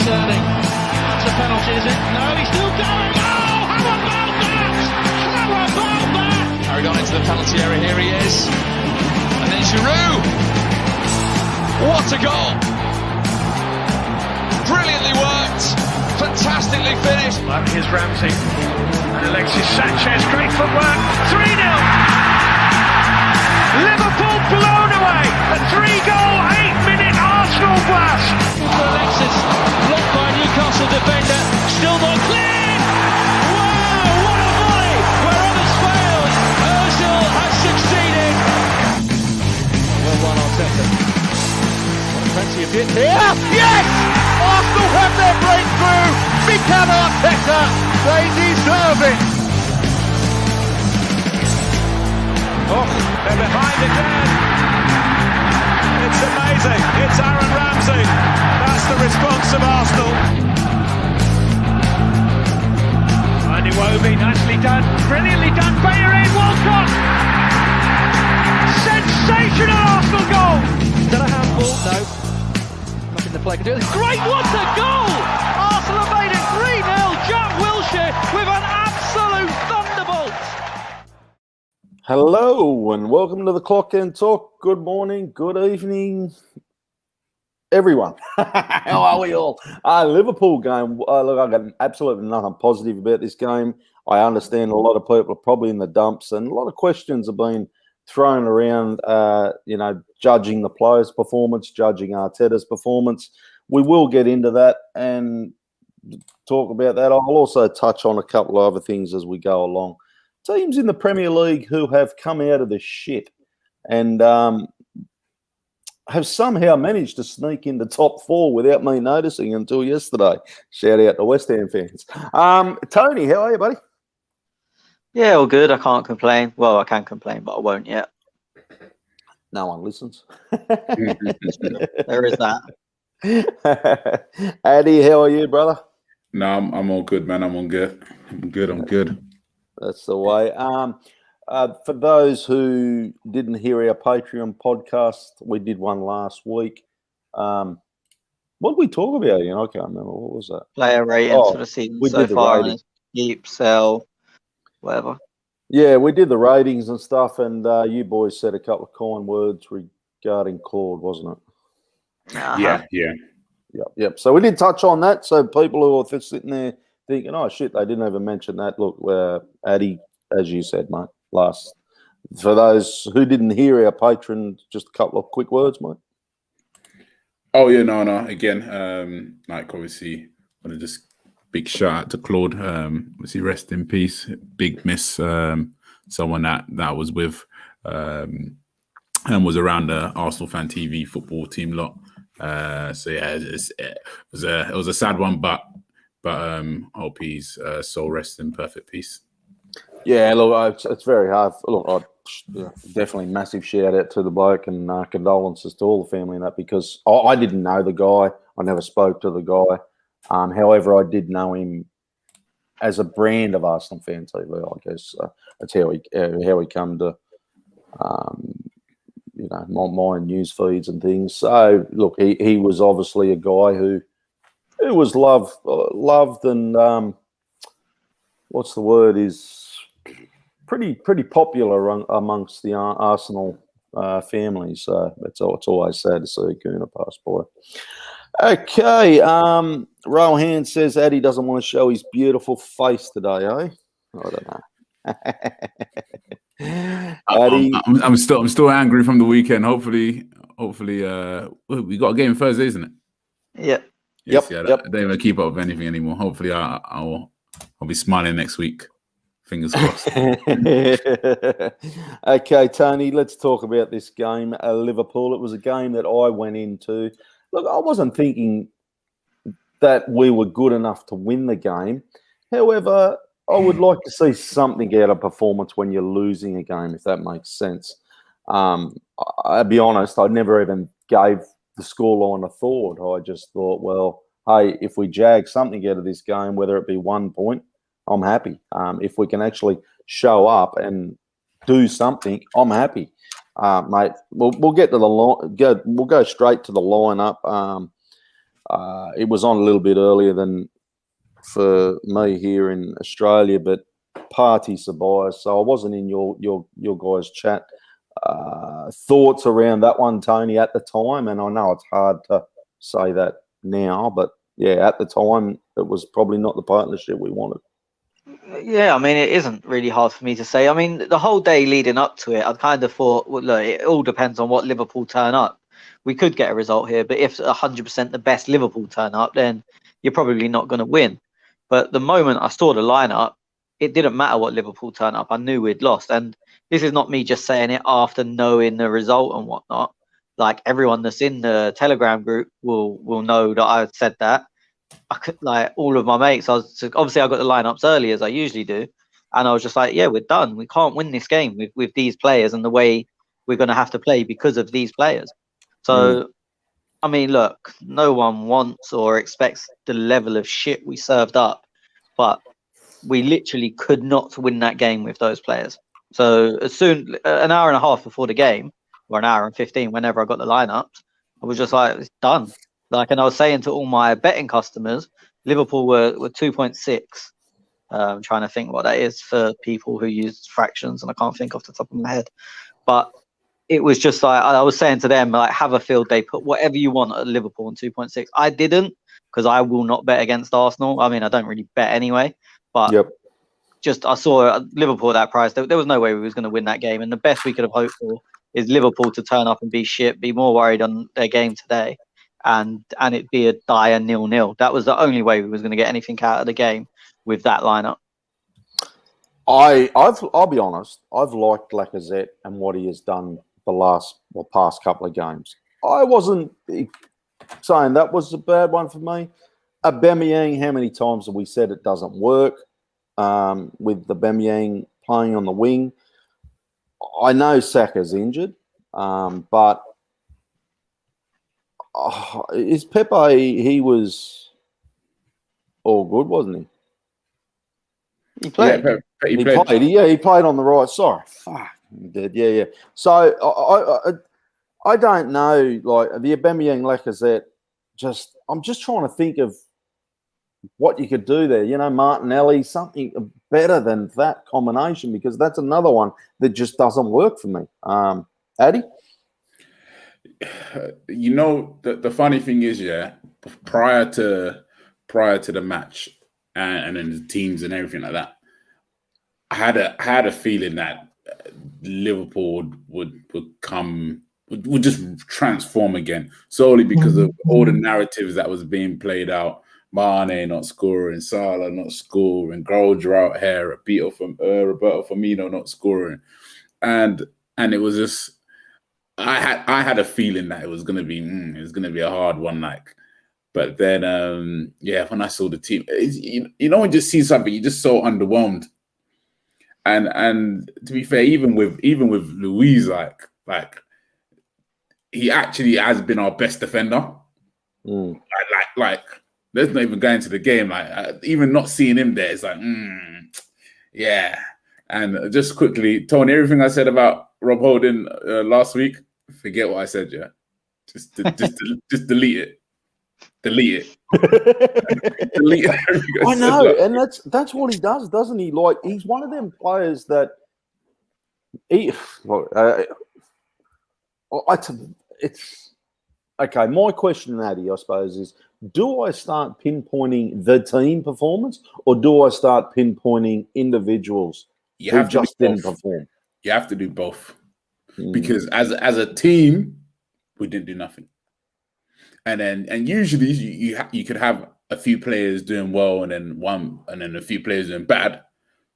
Sterling. That's a penalty, is it? No, he's still going. Oh, how about that? How about that? Carried on into the penalty area. Here he is. And then Giroud. What a goal. Brilliantly worked. Fantastically finished. Here's Ramsey. And Alexis Sanchez. Great footwork. 3-0. Liverpool blown away. A 3-goal, 8-minute Arsenal blast. Alexis blocked by Newcastle defender. Still not cleared. Wow, what a volley. Where others failed, Ozil has succeeded. Well done, Arteta. Plenty of hit here. Yes! Arsenal have their breakthrough. Mikel Arteta. They deserve it. Oh, they're behind again. It's amazing. It's Aaron Ramsey. That's the response of Arsenal. Iwobi, nicely done. Brilliantly done. Bayer in, Walcott. Sensational Arsenal goal. Is that a handball? No. Nothing the play can do. Great, what a goal! Arsenal have made it 3-0. Jack Wilshere with an absolute thunderbolt. Hello and welcome to the Clock and Talk. Good morning, good evening, everyone. How are we all? Liverpool game. Look, I've got absolutely nothing positive about this game. I understand a lot of people are probably in the dumps and a lot of questions have been thrown around, judging the players' performance, judging Arteta's performance. We will get into that and talk about that. I'll also touch on a couple of other things as we go along. Teams in the Premier League who have come out of the shit and have somehow managed to sneak in the top four without me noticing until yesterday. Shout out to West Ham fans. Tony, how are you, buddy? Yeah, all good. I can't complain. Well, I can complain, but I won't yet. No one listens. There is that. Addy, how are you, brother? No, I'm all good, man. I'm good. That's the way. For those who didn't hear our Patreon podcast, we did one last week. What did we talk about? I can't remember. What was that? Player ratings for the season so far. Keep, sell, whatever. Yeah, we did the ratings and stuff, and you boys said a couple of kind words regarding Claude, wasn't it? Yeah. Yep. So we did touch on that. So people who are sitting there thinking, oh, shit, they didn't even mention that. Look, Addy, as you said, mate, for those who didn't hear our patron, just a couple of quick words, mate. Oh, yeah, no. Again, obviously, want to just big shout out to Claude. Obviously, rest in peace. Big miss. Someone that was with and was around the Arsenal Fan TV football team lot. It was a sad one, but hope he's soul rests in perfect peace. Yeah, look, it's very hard. Look, definitely massive shout out to the bloke and condolences to all the family and that, because I didn't know the guy. I never spoke to the guy. However, I did know him as a brand of Arsenal Fan TV. I guess that's how he come to my news feeds and things. So look, he was obviously a guy who was loved and what's the word, is pretty popular amongst the Arsenal family. So it's always sad to see Kuna pass by. Okay, Rohan says Addy doesn't want to show his beautiful face today, eh? I don't know. Addy, I'm still angry from the weekend. Hopefully, we got a game Thursday, isn't it? Yeah. Yes, yep. I don't even keep up with anything anymore. Hopefully, I'll be smiling next week. Fingers crossed. Okay, Tony, let's talk about this game, Liverpool. It was a game that I went into. Look, I wasn't thinking that we were good enough to win the game. However, I would like to see something out of performance when you're losing a game, if that makes sense. I'll be honest, I never even gave the scoreline a thought. I just thought, well, hey, if we jag something out of this game, whether it be 1 point, I'm happy. If we can actually show up and do something, I'm happy. Mate, we'll get to the line. We'll go straight to the lineup. It was on a little bit earlier than for me here in Australia, but party surprise. So I wasn't in your guys' chat. Thoughts around that one, Tony, at the time, and I know it's hard to say that now, but yeah, at the time it was probably not the partnership we wanted. Yeah, I mean, it isn't really hard for me to say. I mean, the whole day leading up to it, I kind of thought, well, look, it all depends on what Liverpool turn up. We could get a result here, but if 100% the best Liverpool turn up, then you're probably not going to win. But the moment I saw the lineup, it didn't matter what Liverpool turn up. I knew we'd lost. And this is not me just saying it after knowing the result and whatnot. Like, everyone that's in the Telegram group will know that I said that. I could, like, all of my mates, obviously I got the lineups early as I usually do, and I was just like, yeah, we're done. We can't win this game with these players and the way we're going to have to play because of these players. So, I mean, look, no one wants or expects the level of shit we served up, but we literally could not win that game with those players. So as soon, an hour and a half before the game, or an hour and 15, whenever I got the lineups, I was just like, it's done. Like, and I was saying to all my betting customers, Liverpool were 2.6. I'm trying to think what that is for people who use fractions, and I can't think off the top of my head. But it was just like, I was saying to them, like, have a field day, put whatever you want at Liverpool on 2.6. I didn't, because I will not bet against Arsenal. I mean, I don't really bet anyway, but just I saw Liverpool at that price. There was no way we was going to win that game, and the best we could have hoped for is Liverpool to turn up and be shit, be more worried on their game today, and it be a dire 0-0. That was the only way we was going to get anything out of the game with that lineup. I'll be honest. I've liked Lacazette and what he has done the past couple of games. I wasn't saying that was a bad one for me. Aubameyang, how many times have we said it doesn't work with the Aubameyang playing on the wing? I know Saka's injured, but is Pepe? He was all good, wasn't he? He played. Yeah, he played. He played on the right side. Fuck, he did. Yeah. So I don't know, like the Aubameyang Lacazette. I'm just trying to think of what you could do there. You know, Martinelli, something better than that combination, because that's another one that just doesn't work for me. Addy? You know, the funny thing is, yeah, prior to the match and then the teams and everything like that, I had a feeling that Liverpool would just transform again, solely because of all the narratives that was being played out. Mane not scoring, Salah not scoring, Groger out here, Roberto Firmino not scoring, and it was just I had a feeling that it was gonna be a hard one, like. But then when I saw the team, you know, when you just see something, you're just so underwhelmed. And to be fair, even with Luiz, like he actually has been our best defender. Like let's not even go into the game. Like even not seeing him there, it's like yeah. And just quickly, Tony, everything I said about Rob Holding last week, forget what I said. Yeah, just delete it. Delete it. Delete it. I know, and that's what he does, doesn't he? Like, he's one of them players that it's okay. My question, Addy, I suppose, is: do I start pinpointing the team performance, or do I start pinpointing individuals who just didn't perform? You have to do both, because as a team, we didn't do nothing. And usually you could have a few players doing well and then a few players doing bad.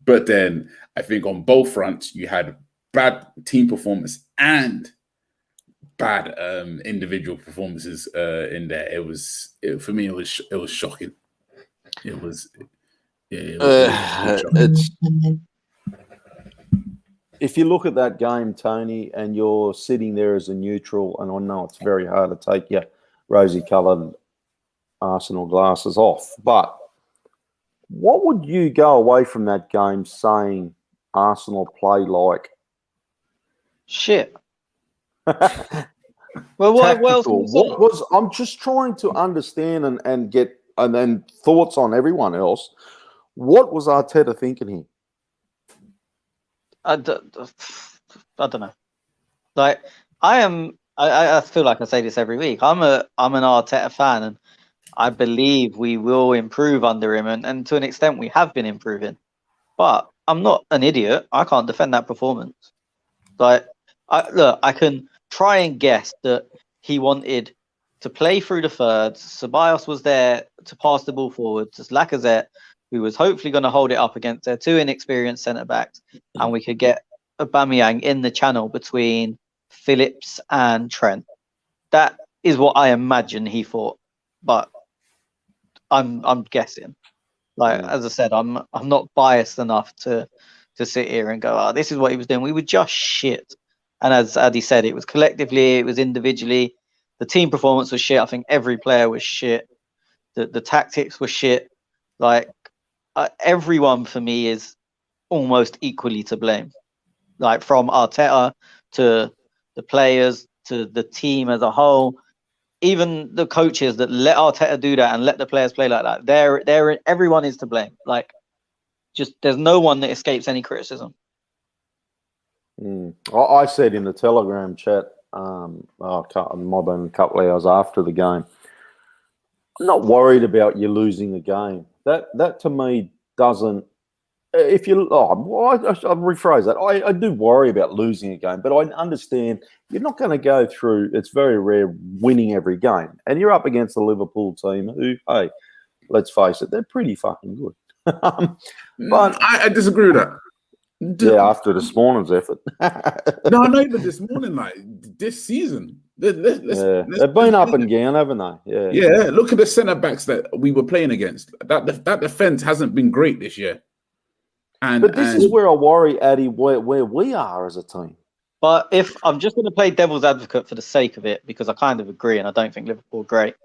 But then I think on both fronts you had bad team performance and bad individual performances in there. For me it was shocking. If you look at that game, Tony, and you're sitting there as a neutral, and I know it's very hard to take your rosy-coloured Arsenal glasses off, but what would you go away from that game saying Arsenal play like? Shit. Well, what else can tactical. you say? What was? I'm just trying to understand and get and then thoughts on everyone else. What was Arteta thinking here? I don't know. Like I feel like I say this every week. I'm an Arteta fan, and I believe we will improve under him, and to an extent we have been improving. But I'm not an idiot. I can't defend that performance. Like, I can try and guess that he wanted to play through the thirds. Ceballos was there to pass the ball forward to Lacazette, who was hopefully going to hold it up against their two inexperienced centre backs, and we could get Aubameyang in the channel between Phillips and Trent. That is what I imagine he thought, but I'm guessing. Like, as I said, I'm not biased enough to sit here and go, oh, this is what he was doing. We were just shit. And as Addy said, it was collectively, it was individually. The team performance was shit. I think every player was shit. The tactics were shit. Like, everyone for me is almost equally to blame. Like, from Arteta to the players to the team as a whole. Even the coaches that let Arteta do that and let the players play like that, everyone is to blame. Like, just there's no one that escapes any criticism. I said in the Telegram chat, a couple of hours after the game, I'm not worried about you losing the game. That to me doesn't. If you, I'll rephrase that. I do worry about losing a game, but I understand you're not going to go through. It's very rare winning every game, and you're up against the Liverpool team, who, hey, let's face it, they're pretty fucking good. But I disagree with that. Yeah, after this morning's effort. No, not even this morning. Like this season, they've been up and down, haven't they? Yeah. Look at the centre backs that we were playing against. That defense hasn't been great this year. But this is where I worry, Addy, where we are as a team. But if I'm just going to play devil's advocate for the sake of it, because I kind of agree, and I don't think Liverpool are great.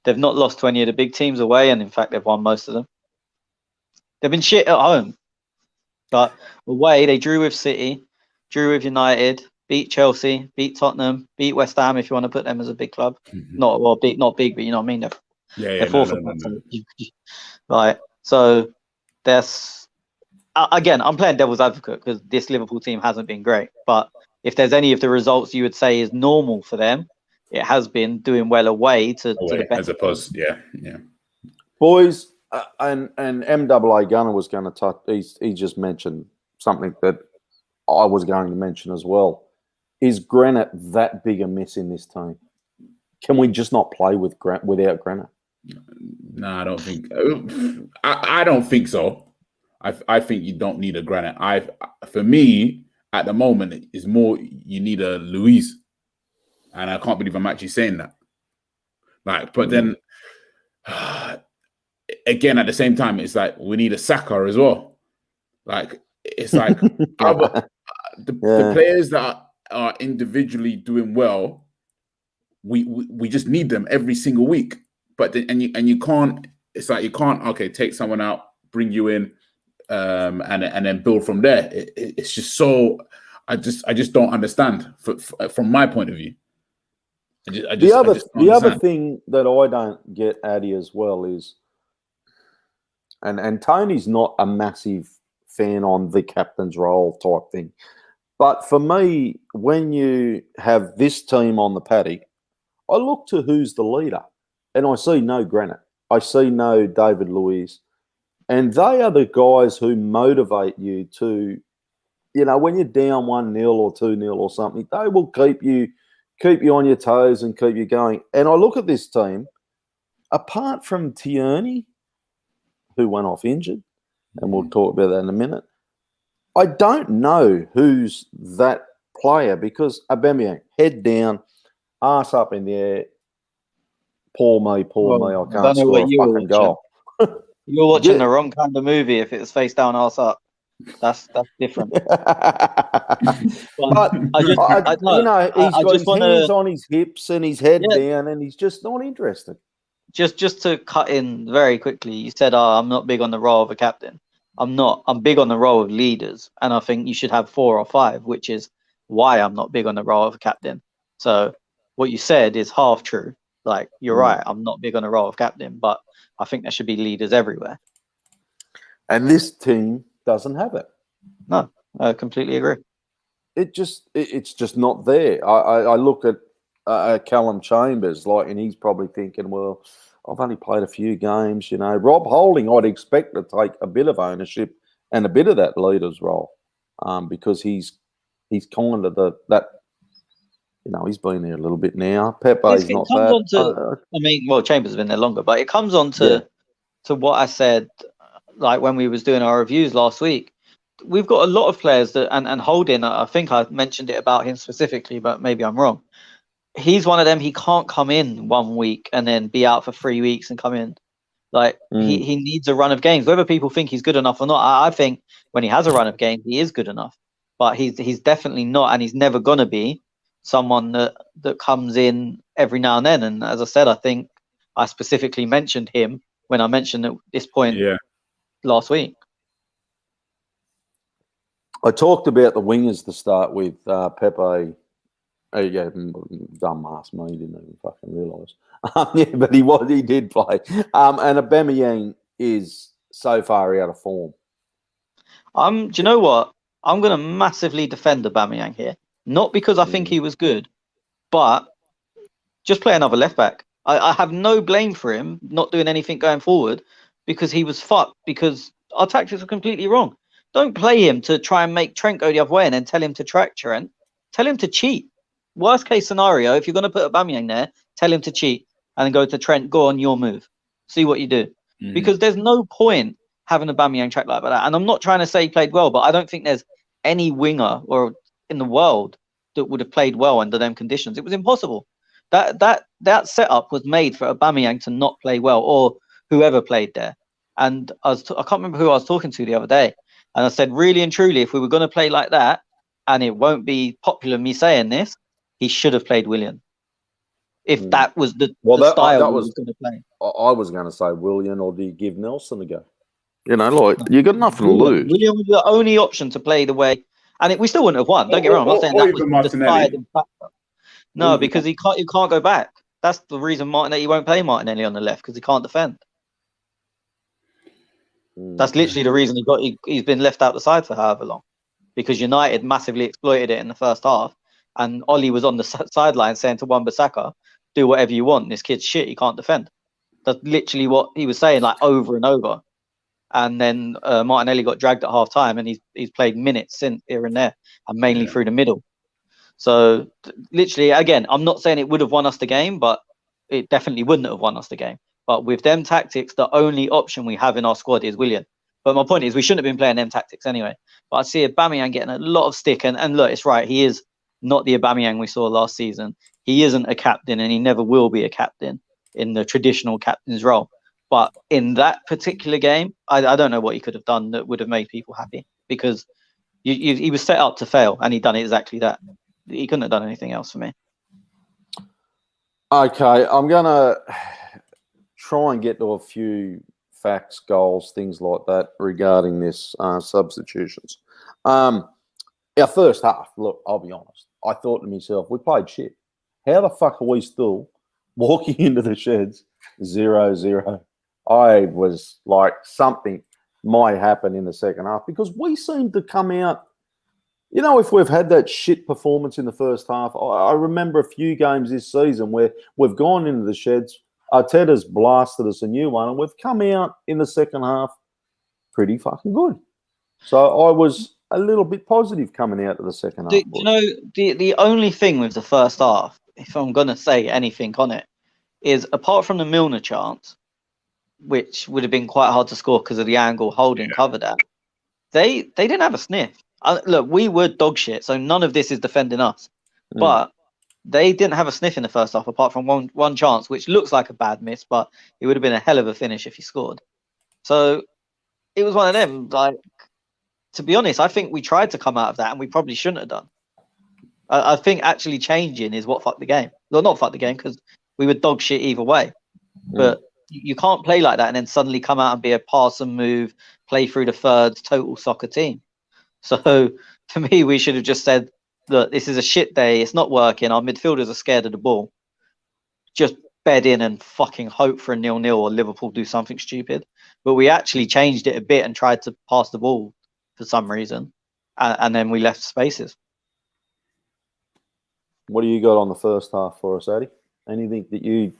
They've not lost to any of the big teams away, and in fact, they've won most of them. They've been shit at home. But away, they drew with City, drew with United, beat Chelsea, beat Tottenham, beat West Ham, if you want to put them as a big club. Mm-hmm. Not big, but you know what I mean? They're fourth. No. Right. So there's... Again, I'm playing devil's advocate because this Liverpool team hasn't been great. But if there's any of the results you would say is normal for them, it has been doing well away to the best. As opposed, yeah. Boys, and MAA Gunner was going to touch. He just mentioned something that I was going to mention as well. Is Granite that big a miss in this team? Can we just not play without Granite? No, I don't think. I don't think so. I think you don't need a Granite. For me, at the moment, is more you need a Luis, and I can't believe I'm actually saying that. Like, but then again, at the same time, it's like we need a Saka as well. Like, it's like the players that are individually doing well, we just need them every single week. But you can't. It's like you can't. Okay, take someone out, bring you in. And then build from there. It's just so I just don't understand from my point of view. The other thing that I don't get, Addy, as well is, and Tony's not a massive fan on the captain's role type thing, but for me, when you have this team on the paddock, I look to who's the leader, and I see no Granite, I see no David Luiz. And they are the guys who motivate you to, when you're down 1-0 or 2-0 or something, they will keep you on your toes and keep you going. And I look at this team, apart from Tierney, who went off injured, and we'll talk about that in a minute, I don't know who's that player because Aubameyang, head down, ass up in the air, poor me, I can't score a fucking goal. You're watching the wrong kind of movie if it's face down, arse up. That's different. But he's got his hands on his hips and his head down, and he's just not interested. Just to cut in very quickly, you said, I'm not big on the role of a captain. I'm not. I'm big on the role of leaders, and I think you should have 4 or 5, which is why I'm not big on the role of a captain. So what you said is half true. Like, you're Mm. right. I'm not big on a role of captain, but I think there should be leaders everywhere. And this team doesn't have it. No, I completely agree. It's just not there. I look at Callum Chambers, and he's probably thinking, well, I've only played a few games, Rob Holding, I'd expect to take a bit of ownership and a bit of that leader's role, because he's kind of that. He's been there a little bit now. Pepe's not that. Chambers has been there longer, but it comes on to what I said, like when we was doing our reviews last week. We've got a lot of players that, and Holding, I think I mentioned it about him specifically, but maybe I'm wrong. He's one of them. He can't come in 1 week and then be out for 3 weeks and come in. Like, he needs a run of games. Whether people think he's good enough or not, I think when he has a run of games, he is good enough. But he's definitely not, and he's never gonna be someone that comes in every now and then. And as I said, I think I specifically mentioned him when I mentioned at this point last week. I talked about the wingers to start with. Pepe, dumbass me, didn't even fucking realise. But he did play. And Aubameyang is so far out of form. Do you know what? I'm going to massively defend Aubameyang here. Not because I think he was good, but just play another left back. I have no blame for him not doing anything going forward, because he was fucked, because our tactics are completely wrong. Don't play him to try and make Trent go the other way and then tell him to track Trent. Tell him to cheat. Worst case scenario, if you're going to put Aubameyang there, tell him to cheat and go to Trent. Go on, your move. See what you do. Because there's no point having Aubameyang track like that. And I'm not trying to say he played well, but I don't think there's any winger or in the world that would have played well under them conditions. It was impossible. That setup was made for Aubameyang to not play well, or whoever played there. And I can't remember who I was talking to the other day. And I said, really and truly, if we were going to play like that, and it won't be popular me saying this, he should have played Willian. If that was the style he was going to play. I was going to say Willian, or do you give Nelson a go? You got nothing to lose. Willian was the only option to play the way, and we still wouldn't have won. Don't get me wrong. I'm not saying that was the deciding factor. No, because he can't go back. That's the reason Martinelli won't play Martinelli on the left, because he can't defend. That's literally the reason he's been left out the side for however long, because United massively exploited it in the first half, and Ollie was on the sideline saying to Wan-Bissaka, "Do whatever you want. This kid's shit. He can't defend." That's literally what he was saying, like over and over. And then Martinelli got dragged at half time, and he's played minutes since here and there, and mainly through the middle. So literally, again, I'm not saying it would have won us the game, but it definitely wouldn't have won us the game. But with them tactics, the only option we have in our squad is Willian. But my point is, we shouldn't have been playing them tactics anyway. But I see Aubameyang getting a lot of stick. And look, it's right. He is not the Aubameyang we saw last season. He isn't a captain, and he never will be a captain in the traditional captain's role. But in that particular game, I don't know what he could have done that would have made people happy, because he was set up to fail, and he done exactly that. He couldn't have done anything else for me. Okay, I'm going to try and get to a few facts, goals, things like that regarding this substitutions. Our first half, look, I'll be honest. I thought to myself, we played shit. How the fuck are we still walking into the sheds 0-0? I was like, something might happen in the second half, because we seemed to come out, if we've had that shit performance in the first half. I remember a few games this season where we've gone into the sheds, Arteta's blasted us a new one, and we've come out in the second half pretty fucking good. So I was a little bit positive coming out of the second half. The only thing with the first half, if I'm going to say anything on it, is apart from the Milner chance, which would have been quite hard to score because of the angle Holding covered at, they didn't have a sniff. Look, we were dog shit, so none of this is defending us. But they didn't have a sniff in the first half, apart from one chance, which looks like a bad miss, but it would have been a hell of a finish if he scored. So it was one of them. Like, to be honest, I think we tried to come out of that, and we probably shouldn't have done. I think actually changing is what fucked the game. Well, not fucked the game, because we were dog shit either way. But you can't play like that and then suddenly come out and be a pass and move, play through the thirds, total soccer team. So to me, we should have just said, look, this is a shit day. It's not working. Our midfielders are scared of the ball. Just bed in and fucking hope for a 0-0 or Liverpool do something stupid. But we actually changed it a bit and tried to pass the ball for some reason. And then we left spaces. What do you got on the first half for us, Addy? Anything that you've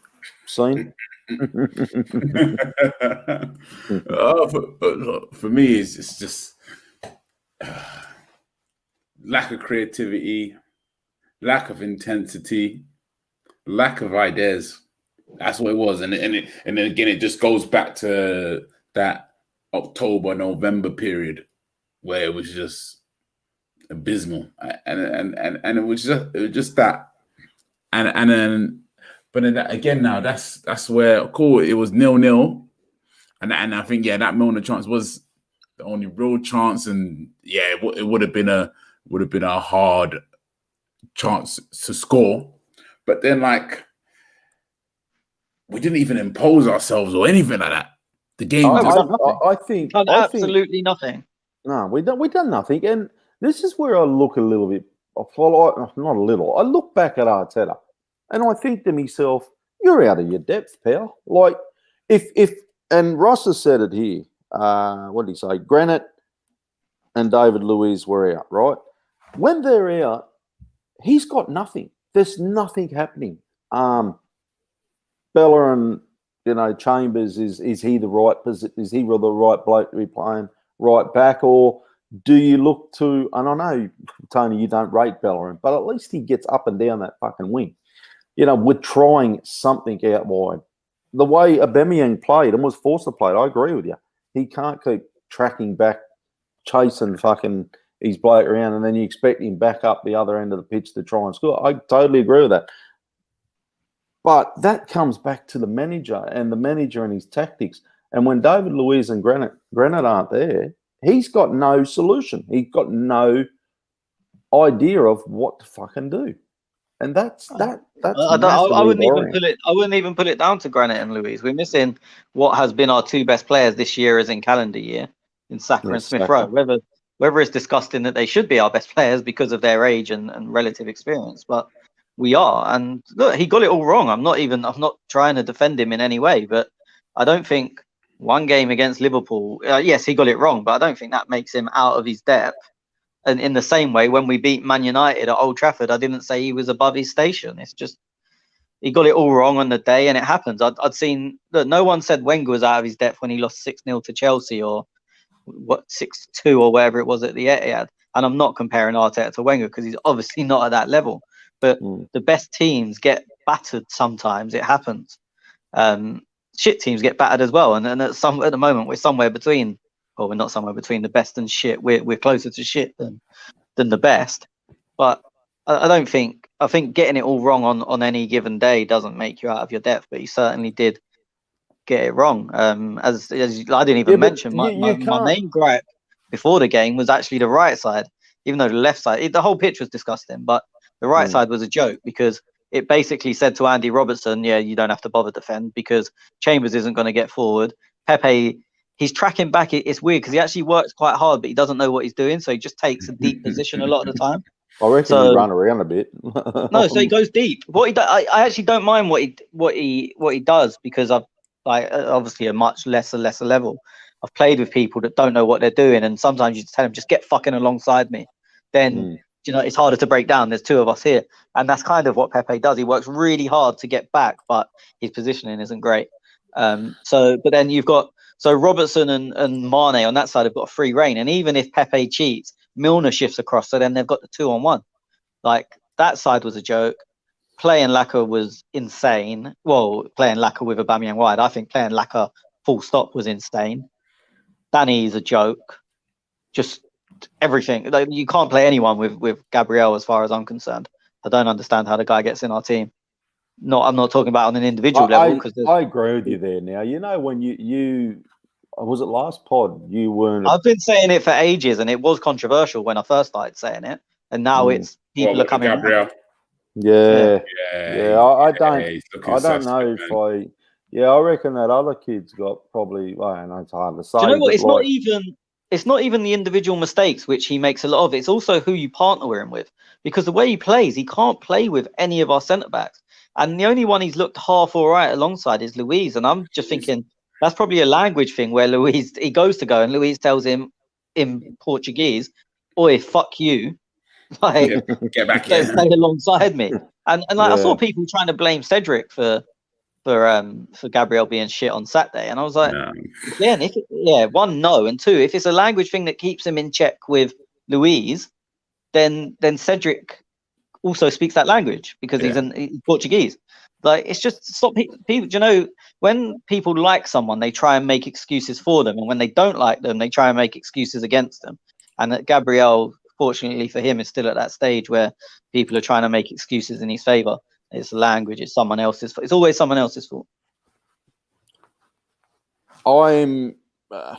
seen? For me, it's just lack of creativity, lack of intensity, lack of ideas. That's what it was, and then again, it just goes back to that October-November period where it was just abysmal, and it was just that, and then. But then again, now that's where cool. It was 0-0, and I think that Milner chance was the only real chance, and it would have been a hard chance to score. But then we didn't even impose ourselves or anything like that. The game, I think absolutely nothing. No, we done nothing, and this is where I look a little bit. Not a little. I look back at Arteta. And I think to myself, you're out of your depth, pal. Like, if and Ross has said it here. What did he say? Granit and David Luiz were out, right? When they're out, he's got nothing. There's nothing happening. Bellerin, Chambers, is he the right position? Is he the right bloke to be playing right back, or do you look to? And I know, Tony, you don't rate Bellerin, but at least he gets up and down that fucking wing. We're trying something out wide. The way Aubameyang played and was forced to play, I agree with you. He can't keep tracking back, chasing fucking his bloke around, and then you expect him back up the other end of the pitch to try and score. I totally agree with that. But that comes back to the manager and his tactics. And when David Luiz and Granit aren't there, he's got no solution. He's got no idea of what to fucking do. And that's I wouldn't even put it down to Granit and Luiz. We're missing what has been our two best players this year as in calendar year in Saka and Smith Rowe. Whether it's disgusting that they should be our best players because of their age and relative experience, but we are. And look, he got it all wrong. I'm not trying to defend him in any way, but I don't think one game against Liverpool, yes, he got it wrong, but I don't think that makes him out of his depth. And in the same way, when we beat Man United at Old Trafford, I didn't say he was above his station. It's just he got it all wrong on the day, and it happens. I'd seen that no one said Wenger was out of his depth when he lost 6-0 to Chelsea or 6-2 or whatever it was at the Etihad. And I'm not comparing Arteta to Wenger because he's obviously not at that level. But the best teams get battered sometimes. It happens. Shit teams get battered as well. And at the moment, we're somewhere between. Well, we're not somewhere between the best and shit. We're closer to shit than the best. But I think getting it all wrong on any given day doesn't make you out of your depth. But he certainly did get it wrong. As I didn't even mention, my main gripe before the game was actually the right side. Even though the left side, the whole pitch was disgusting, but the right side was a joke because it basically said to Andy Robertson, yeah, you don't have to bother defend because Chambers isn't going to get forward. Pepe, he's tracking back. It's weird because he actually works quite hard, but he doesn't know what he's doing. So he just takes a deep position a lot of the time. I reckon he run around a bit. No, so he goes deep. I actually don't mind what he does because I've obviously a much lesser level. I've played with people that don't know what they're doing, and sometimes you just tell them just get fucking alongside me. Then it's harder to break down. There's two of us here, and that's kind of what Pepe does. He works really hard to get back, but his positioning isn't great. But then you've got. So Robertson and Mane on that side have got a free reign. And even if Pepe cheats, Milner shifts across. So then they've got the 2-on-1. Like, that side was a joke. Playing Laka was insane. Well, playing Laka with Aubameyang wide. I think playing Laka full stop was insane. Danny's a joke. Just everything. Like, you can't play anyone with Gabriel as far as I'm concerned. I don't understand how the guy gets in our team. I'm not talking about on an individual level. I agree with you there now. When you was it last pod, you weren't... I've been saying it for ages, and it was controversial when I first started saying it. And now it's people are coming Gabriel. Yeah. I don't know if I reckon that other kid's got probably, I don't know, it's hard to say. Do you know what? It's not even it's not even the individual mistakes, which he makes a lot of. It's also who you partner him with, because the way he plays, he can't play with any of our centre backs. And the only one he's looked half all right alongside is Luis. And I'm just thinking that's probably a language thing where Luis, he goes to go and Luis tells him in Portuguese, "Oi, fuck you." Like, Get back play here. alongside me. And like, I Yeah. saw people trying to blame Cedric for Gabriel being shit on Saturday. And I was like, No. again, one, no. And two, if it's a language thing that keeps him in check with Luis, then Cedric also speaks that language because he's Portuguese. Like, it's just stop people. You know, when people like someone, they try and make excuses for them, and when they don't like them, they try and make excuses against them. And that Gabriel, fortunately for him, is still at that stage where people are trying to make excuses in his favor. It's language. It's someone else's fault. It's always someone else's fault. I'm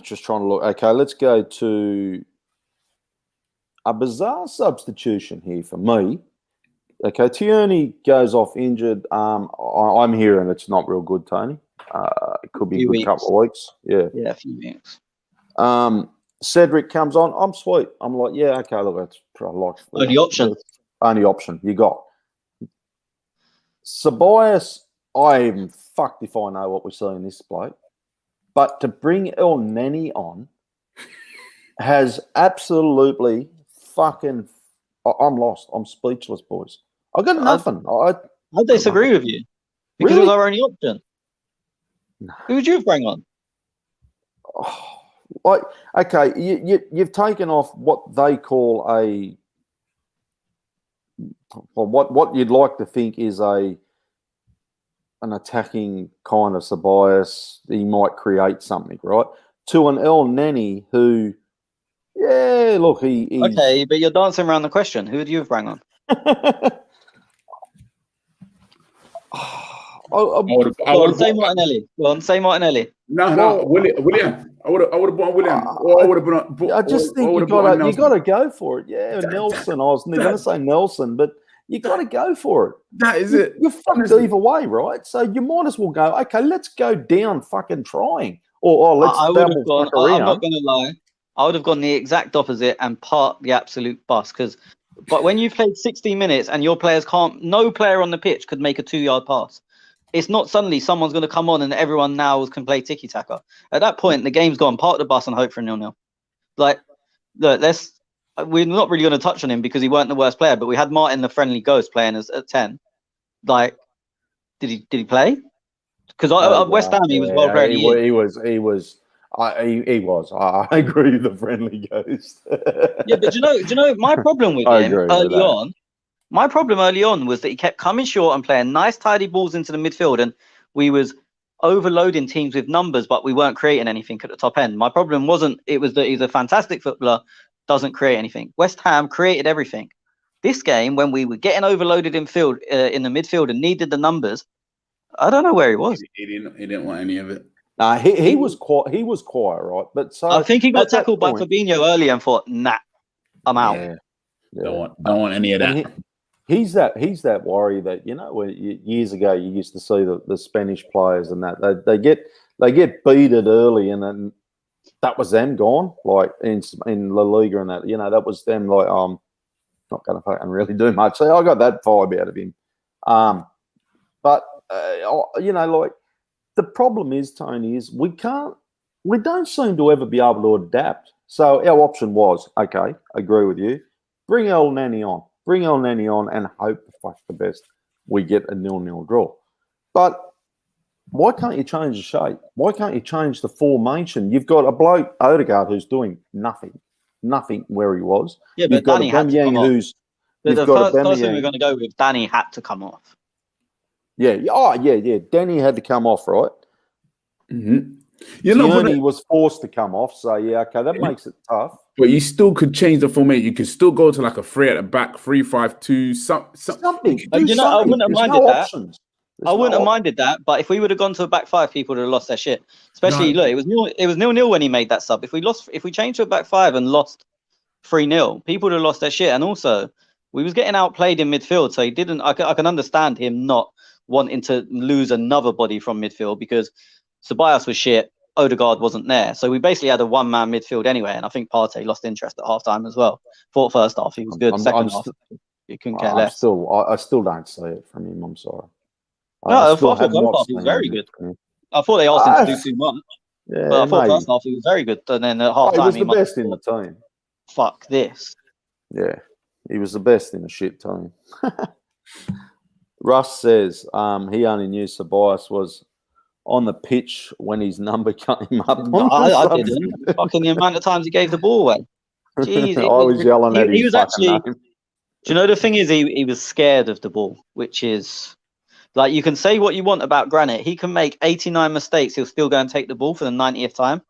just trying to look. Okay, let's go to a bizarre substitution here for me. Okay, Tierney goes off injured. I'm hearing it's not real good, Tony. It could be a good couple of weeks. Yeah, a few weeks. Cedric comes on. I'm sweet. I'm like, yeah, okay, look, that's Only option. Only option you got. Ceballos, I am fucked if I know what we see in this bloke. But to bring El Neni on has absolutely fucking. I'm lost. I'm speechless, boys. I got nothing. I disagree with you because Really? it was our only option. No. Who would you have bring on? Like, okay, you've taken off what they call what you'd like to think is an attacking kind of Ceballos. He might create something, right? To an El Neni who, yeah, look, he's Okay, but you're dancing around the question. Who would you have bring on? Say Martinelli. Go on, say Martinelli. No, William. I would have bought William. Or I would have bought. I just think you got to go for it. Yeah, Nelson. I was going to say Nelson, but you got to go for it. That is it. You're fucked either way, right? So you might as well go. Okay, let's go down, fucking trying, or let's double fuck around. I'm not going to lie. I would have gone the exact opposite and parked the absolute bus but when you've played 60 minutes and your players no player on the pitch could make a 2-yard pass. It's not suddenly someone's going to come on and everyone now can play tiki-taka. At that point, the game's gone. Park the bus and hope for a 0-0. Like, look, we're not really going to touch on him because he weren't the worst player, but we had Martin, the friendly ghost, playing at 10. Like, did he play? Because West Ham, he was well ready. He was. I agree with the friendly ghost. Yeah, but do you know my problem with him early on? My problem early on was that he kept coming short and playing nice, tidy balls into the midfield, and we was overloading teams with numbers, but we weren't creating anything at the top end. My problem wasn't it was that he's a fantastic footballer, doesn't create anything. West Ham created everything. This game, when we were getting overloaded in the midfield and needed the numbers, I don't know where he was. He didn't want any of it. He was quiet. He was quiet, right? But so I think he got tackled by Fabinho early and thought, "Nah, I'm out." Yeah. Don't want any of that. He's that worry that when years ago you used to see the Spanish players and that they get beated early and then that was them gone, like in La Liga and that that was them like not going to fucking really do much. So I got that vibe out of him, but like. The problem is, Tony, is we don't seem to ever be able to adapt. So our option was, okay, agree with you, bring El Neni on and hope the best we get a 0-0 draw. But why can't you change the shape? Why can't you change the formation? You've got a bloke, Odegaard, who's doing nothing where he was. Yeah, but Danny had to come off. The first person we're going to go with, Danny had to come off. Yeah. Oh, yeah. Danny had to come off, right? Mm-hmm. Tierney was forced to come off, so yeah, okay, that makes it tough. But you still could change the formation. You could still go to like a 3 at the back, 3-5-2, something. I wouldn't have minded that. I wouldn't have minded that. But if we would have gone to a back 5, people would have lost their shit. Especially, look, it was 0-0 when he made that sub. If we changed to a back 5 and lost 3-0, people would have lost their shit. And also, we was getting outplayed in midfield, so he didn't. I can understand him not wanting to lose another body from midfield because Ceballos was shit, Odegaard wasn't there. So we basically had a one-man midfield anyway, and I think Partey lost interest at half-time as well. Thought first half he was good, second half you couldn't care less. I still don't see it from him. I'm sorry. No, I thought first half he was very good. I thought they asked him to do too much. Yeah, but I thought first half he was very good. And then at half-time he was the best in the team. Fuck this. Yeah, he was the best in a shit team. Russ says he only knew Ceballos was on the pitch when his number came up. No, I didn't. Fucking the amount of times he gave the ball away. Jeez, I was yelling at him. He was actually. Name. Do you know the thing is he was scared of the ball, which is like you can say what you want about Granit. He can make 89 mistakes. He'll still go and take the ball for the 90th time,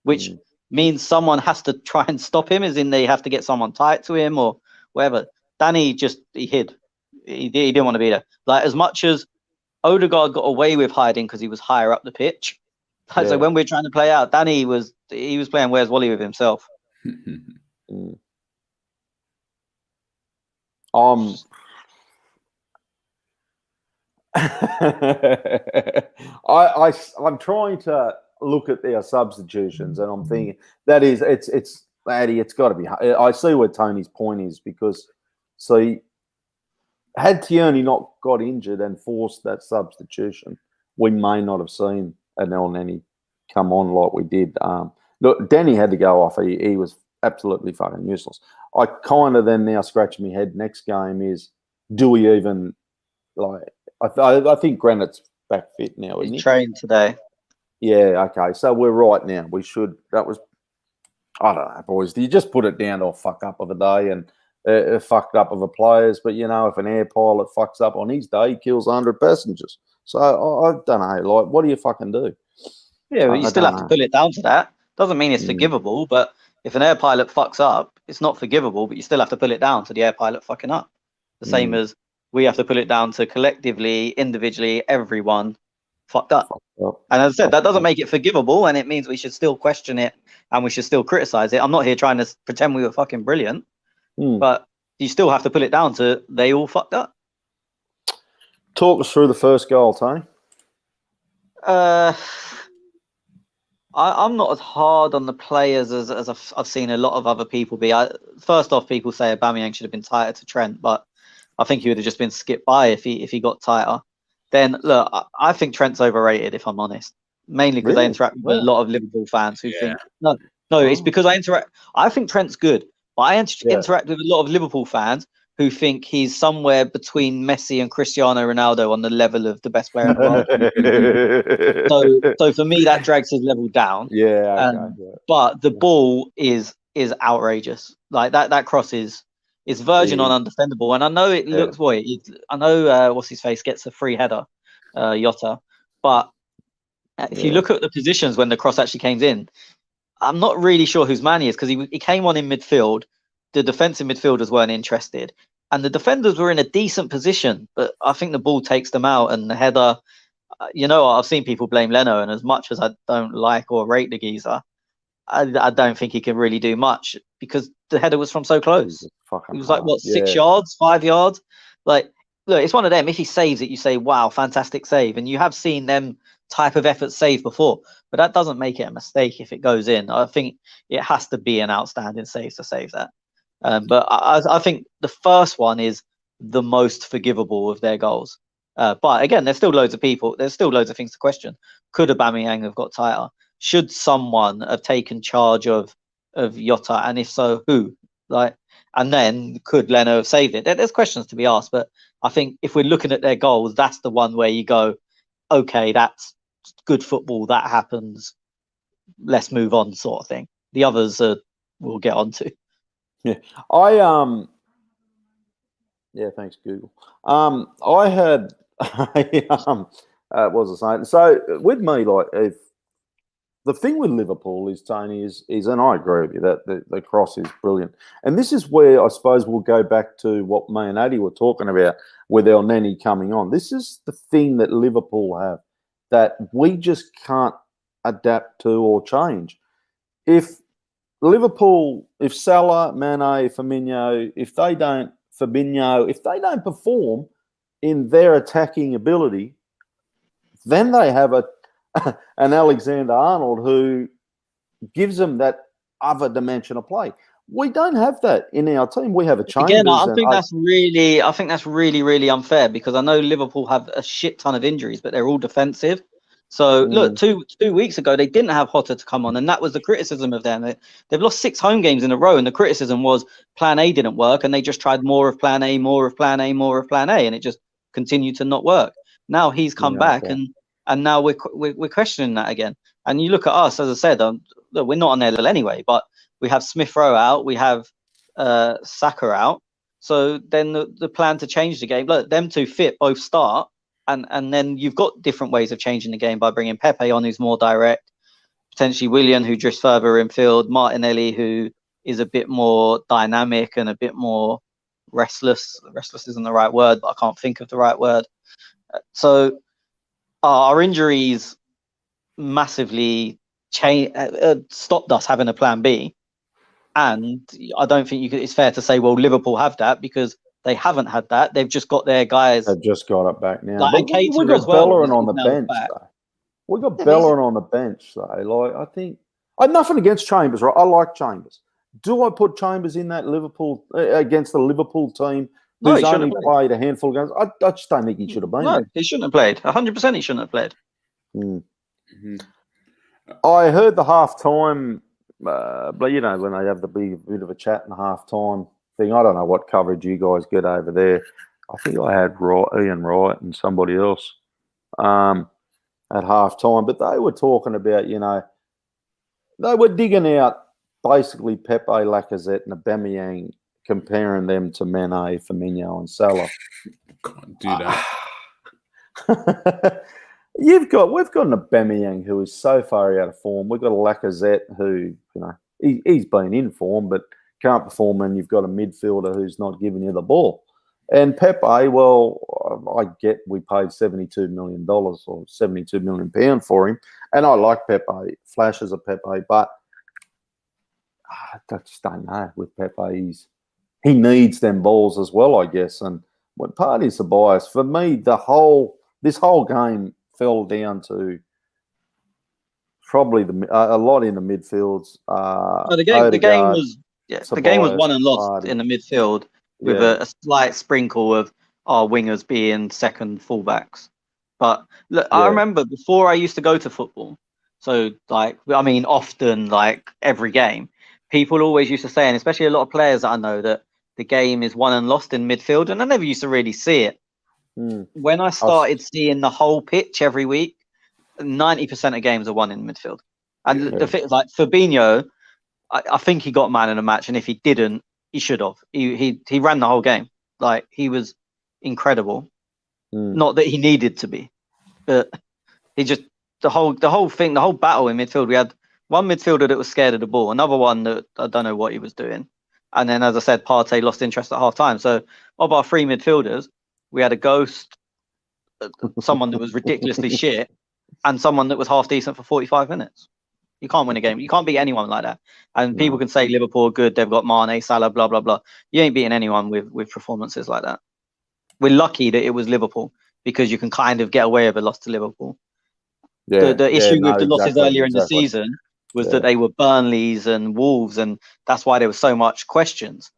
which means someone has to try and stop him. As in they have to get someone tight to him or whatever. Danny he hid. He didn't want to be there. Like as much as Odegaard got away with hiding because he was higher up the pitch. So when we're trying to play out, Danny was playing Where's Wally with himself. I'm trying to look at their substitutions, and I'm thinking it's got to be. I see where Tony's point is because had Tierney not got injured and forced that substitution, we may not have seen an El Neni come on like we did. Look, Danny had to go off. He was absolutely fucking useless. I kind of then now scratch my head. Next game is, do we even like? I think Granit's back fit now. Isn't he trained today? Yeah. Okay. So we're right now. We should. That was. I don't know, boys. Do you just put it down to a fuck up of a day and fucked up of a players? But you know, if an air pilot fucks up on his day, he kills 100 passengers. So I don't know. Like, what do you fucking do? Yeah, but you still have to pull it down to that. Doesn't mean it's forgivable, but if an air pilot fucks up, it's not forgivable, but you still have to pull it down to the air pilot fucking up. The same as we have to pull it down to collectively, individually, everyone fucked up. And as I said, that doesn't make it forgivable, and it means we should still question it and we should still criticize it. I'm not here trying to pretend we were fucking brilliant, but you still have to pull it down to they all fucked up. Talk us through the first goal, Tony. I'm not as hard on the players as I've seen a lot of other people be. First off, people say Aubameyang should have been tighter to Trent, but I think he would have just been skipped by if he got tighter. Then look, I think Trent's overrated, if I'm honest. Mainly because I interact with a lot of Liverpool fans who think no, it's because I think Trent's good, but I interact with a lot of Liverpool fans who think he's somewhere between Messi and Cristiano Ronaldo on the level of the best player in the world. So for me, that drags his level down. But the ball is outrageous. Like that cross is verging on undefendable. And I know it looks I know what's his face gets a free header, Jota. But if you look at the positions when the cross actually came in, I'm not really sure whose man he is because he came on in midfield. The defensive midfielders weren't interested, and the defenders were in a decent position, but I think the ball takes them out. And the header, I've seen people blame Leno, and as much as I don't like or rate the geezer, I don't think he can really do much because the header was from so close. It was like 6 yards, 5 yards. Like, look, it's one of them. If he saves it, you say, "Wow, fantastic save," and you have seen them type of efforts saved before, but that doesn't make it a mistake if it goes in. I think it has to be an outstanding save to save that. But I think the first one is the most forgivable of their goals. But again, there's still loads of people. There's still loads of things to question. Could Aubameyang have got tighter? Should someone have taken charge of Jota? And if so, who? And then could Leno have saved it? There's questions to be asked. But I think if we're looking at their goals, that's the one where you go, okay, that's good football. That happens. Let's move on, sort of thing. The others we'll get on to. Yeah, thanks, Google. I had, what was I saying? So with me, like, if the thing with Liverpool is, Tony, is, and I agree with you that the cross is brilliant. And this is where I suppose we'll go back to what me and Addy were talking about with El Neni coming on. This is the thing that Liverpool have that we just can't adapt to or change. If Liverpool, if Salah, Mane, Firmino, if they don't perform in their attacking ability, then they have a and Alexander-Arnold, who gives them that other dimension of play. We don't have that in our team. We have a Chambers. Again, I think that's really, really unfair because I know Liverpool have a shit ton of injuries, but they're all defensive. So look, two weeks ago they didn't have Hotter to come on, and that was the criticism of them. They've lost 6 home games in a row, and the criticism was Plan A didn't work, and they just tried more of Plan A, more of Plan A, more of Plan A, and it just continued to not work. Now he's come back, and now we're questioning that again. And you look at us, as I said, look, we're not on their level anyway, but we have Smith Rowe out, we have Saka out. So then the plan to change the game, look, them two fit, both start, and then you've got different ways of changing the game by bringing Pepe on, who's more direct, potentially Willian, who drifts further in field, Martinelli, who is a bit more dynamic and a bit more restless. Restless isn't the right word, but I can't think of the right word. So our injuries massively stopped us having a plan B. And I don't think it's fair to say, well, Liverpool have that because they haven't had that. They've just got their guys. They've just got it back now. Like, we've got Bellerin on the bench, though. We've got Bellerin on the bench, though. Like, I think I've nothing against Chambers, right? I like Chambers. Do I put Chambers in that Liverpool against the Liverpool team who's only played a handful of games? I just don't think he should have been there. He shouldn't have played. 100% he shouldn't have played. I heard the half-time, but, you know, when they have the bit of a chat in the half-time thing, I don't know what coverage you guys get over there. I think I had Ian Wright and somebody else at half-time, but they were talking about, you know, they were digging out basically Pepe, Lacazette and Aubameyang, comparing them to Mane, Firmino and Salah. Can't do that. We've got an Aubameyang who is so far out of form. We've got a Lacazette who, you know, he's been in form but can't perform, and you've got a midfielder who's not giving you the ball. And Pepe, well, I get we paid $72 million or £72 million for him, and I like Pepe, flashes of Pepe, but I just don't know with Pepe. He needs them balls as well, I guess. And what part is the bias for me? This whole game fell down to probably a lot in the midfields. The game was won and lost in the midfield with a slight sprinkle of our wingers being second fullbacks. But look, I remember before I used to go to football, so often, like every game, people always used to say, and especially a lot of players that I know, that the game is won and lost in midfield, and I never used to really see it. When I started seeing the whole pitch every week, 90% of games are won in midfield. And the thing, like Fabinho, I think he got man in the match, and if he didn't, he should have. He ran the whole game. Like, he was incredible. Not that he needed to be, but he just the whole thing, the whole battle in midfield. We had one midfielder that was scared of the ball, another one that I don't know what he was doing, and then, as I said, Partey lost interest at half time. So of our 3 midfielders, we had a ghost, someone that was ridiculously shit, and someone that was half decent for 45 minutes. You can't win a game. You can't beat anyone like that. And people can say Liverpool are good. They've got Mane, Salah, blah, blah, blah. You ain't beating anyone with performances like that. We're lucky that it was Liverpool because you can kind of get away with a loss to Liverpool. The issue with the losses earlier in the season was that they were Burnleys and Wolves, and that's why there was so much questions.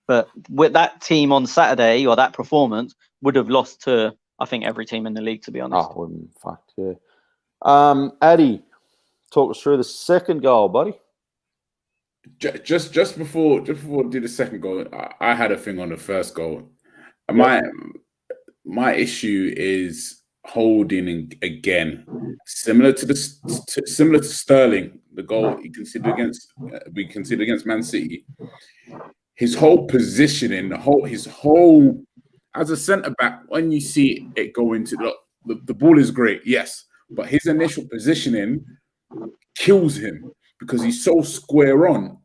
But with that team on Saturday, or that performance, would have lost to, I think, every team in the league, to be honest. Oh, fuck, yeah. Addy, talk us through the second goal, buddy. Just before I did the second goal, I had a thing on the first goal. My issue is holding again, similar to Sterling, the goal we considered against Man City. His whole positioning, his whole as a centre back, when you see it go into the ball is great, yes, but his initial positioning kills him because he's so square on,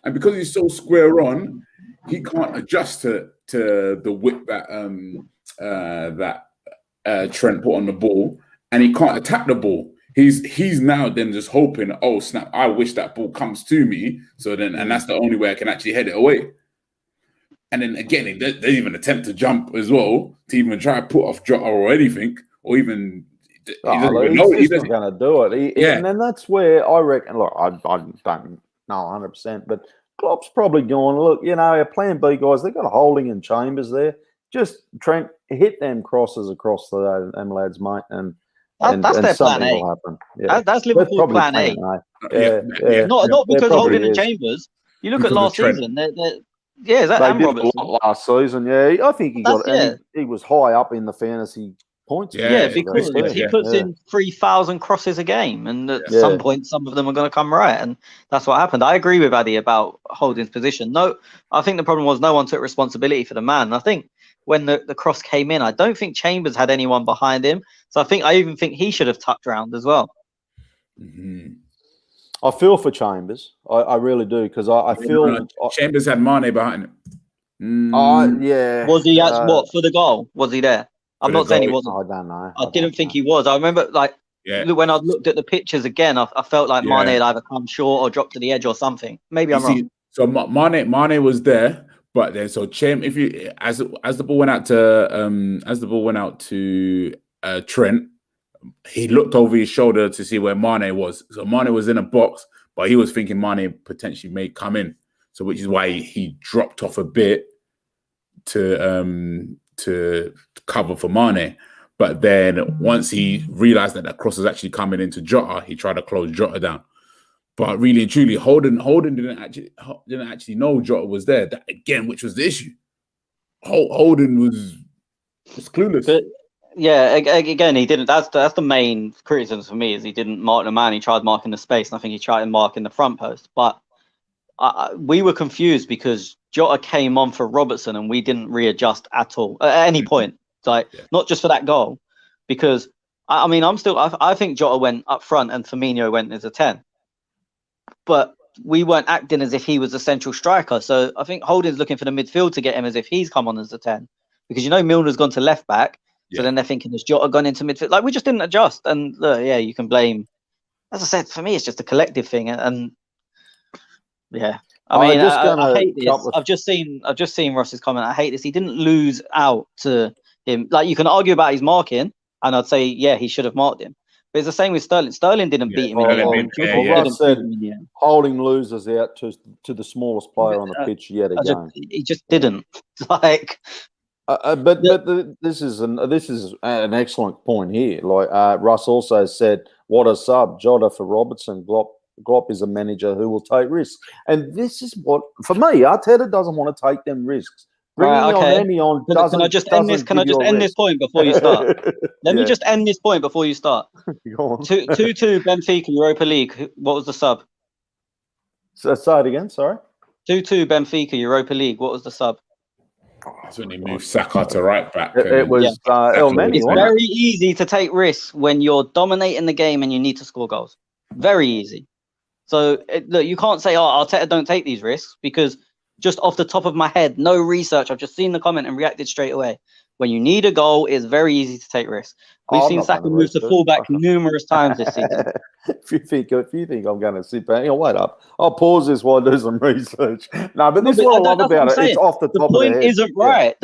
and because he's so square on, he can't adjust to the whip that Trent put on the ball, and he can't attack the ball. He's now then just hoping, oh snap, I wish that ball comes to me, and that's the only way I can actually head it away. And then again, they even attempt to jump as well, to even try to put off Jota or anything, or even Oh, he's just not going to do it. And then that's where I reckon. Look, I don't know 100%, but Klopp's probably going. Look, our plan B guys. They've got Holding and Chambers there. Just Trent hit them crosses across the them lads, mate, and that's their plan A. Will happen. Yeah. That's Liverpool plan A. Not because Holding and Chambers. You look at last season. Is that they and did Robertson? a lot last season. Yeah, I think he got. And he was high up in the fantasy points. Because he puts in 3,000 crosses a game, and at some point, some of them are going to come right, and that's what happened. I agree with Addy about Holding's position. No, I think the problem was no one took responsibility for the man. I think when the cross came in, I don't think Chambers had anyone behind him, so I even think he should have tucked round as well. Mm-hmm. I feel for Chambers. I really do, because I feel Chambers had Mane behind him. Was he at what for the goal? Was he there? I'm not saying he wasn't. I don't know. I didn't think he was. I remember when I looked at the pictures again, I felt like Mane had either come short or dropped to the edge or something. Maybe I'm wrong. So Mane was there, but then if you as the ball went out to Trent, he looked over his shoulder to see where Mane was. So Mane was in a box, but he was thinking Mane potentially may come in. So which is why he dropped off a bit to cover for Mane. But then once he realized that cross was actually coming into Jota, he tried to close Jota down. But really and truly, Holden didn't actually know Jota was there. That again, which was the issue. Holden was clueless. But, again, he didn't. That's the main criticism for me, is he didn't mark the man. He tried marking the space, and I think he tried to mark in the front post. But we were confused because Jota came on for Robertson, and we didn't readjust at all at any point. Not just for that goal, because I think Jota went up front and Firmino went as a 10, but we weren't acting as if he was the central striker. So I think Holding's looking for the midfield to get him as if he's come on as a 10, because Milner's gone to left back. So then they're thinking, has Jota gone into midfield? We just didn't adjust. And you can blame. As I said, for me, it's just a collective thing. And I hate this. I've just seen Ross's comment. I hate this. He didn't lose out to him. You can argue about his marking, and I'd say he should have marked him. But it's the same with Sterling. Sterling didn't beat him in the end. Holding loses out to the smallest player on the pitch yet again. He just didn't. This is an excellent point here. Russ also said, "What a sub, Jota for Robertson. Klopp is a manager who will take risks," and this is what, for me, Arteta doesn't want to take them risks. Bringing on doesn't. Can I just end this? Can I just end this point before you start? Let me just end this point before you start. Go on. 2-2 Benfica Europa League. What was the sub? So say it again. Sorry. 2-2 Benfica Europa League. What was the sub? That's when they moved Saka to right back. It was El Neni. It's very easy to take risks when you're dominating the game and you need to score goals. Very easy. So look, you can't say, Arteta don't take these risks, because just off the top of my head, no research, I've just seen the comment and reacted straight away. When you need a goal, it's very easy to take risks. We've seen Saka move to fullback numerous times this season. If you think I'm going to sit back, wait up. I'll pause this while I do some research. No, but this is what I love about it. It's off the top of the head. The point isn't right.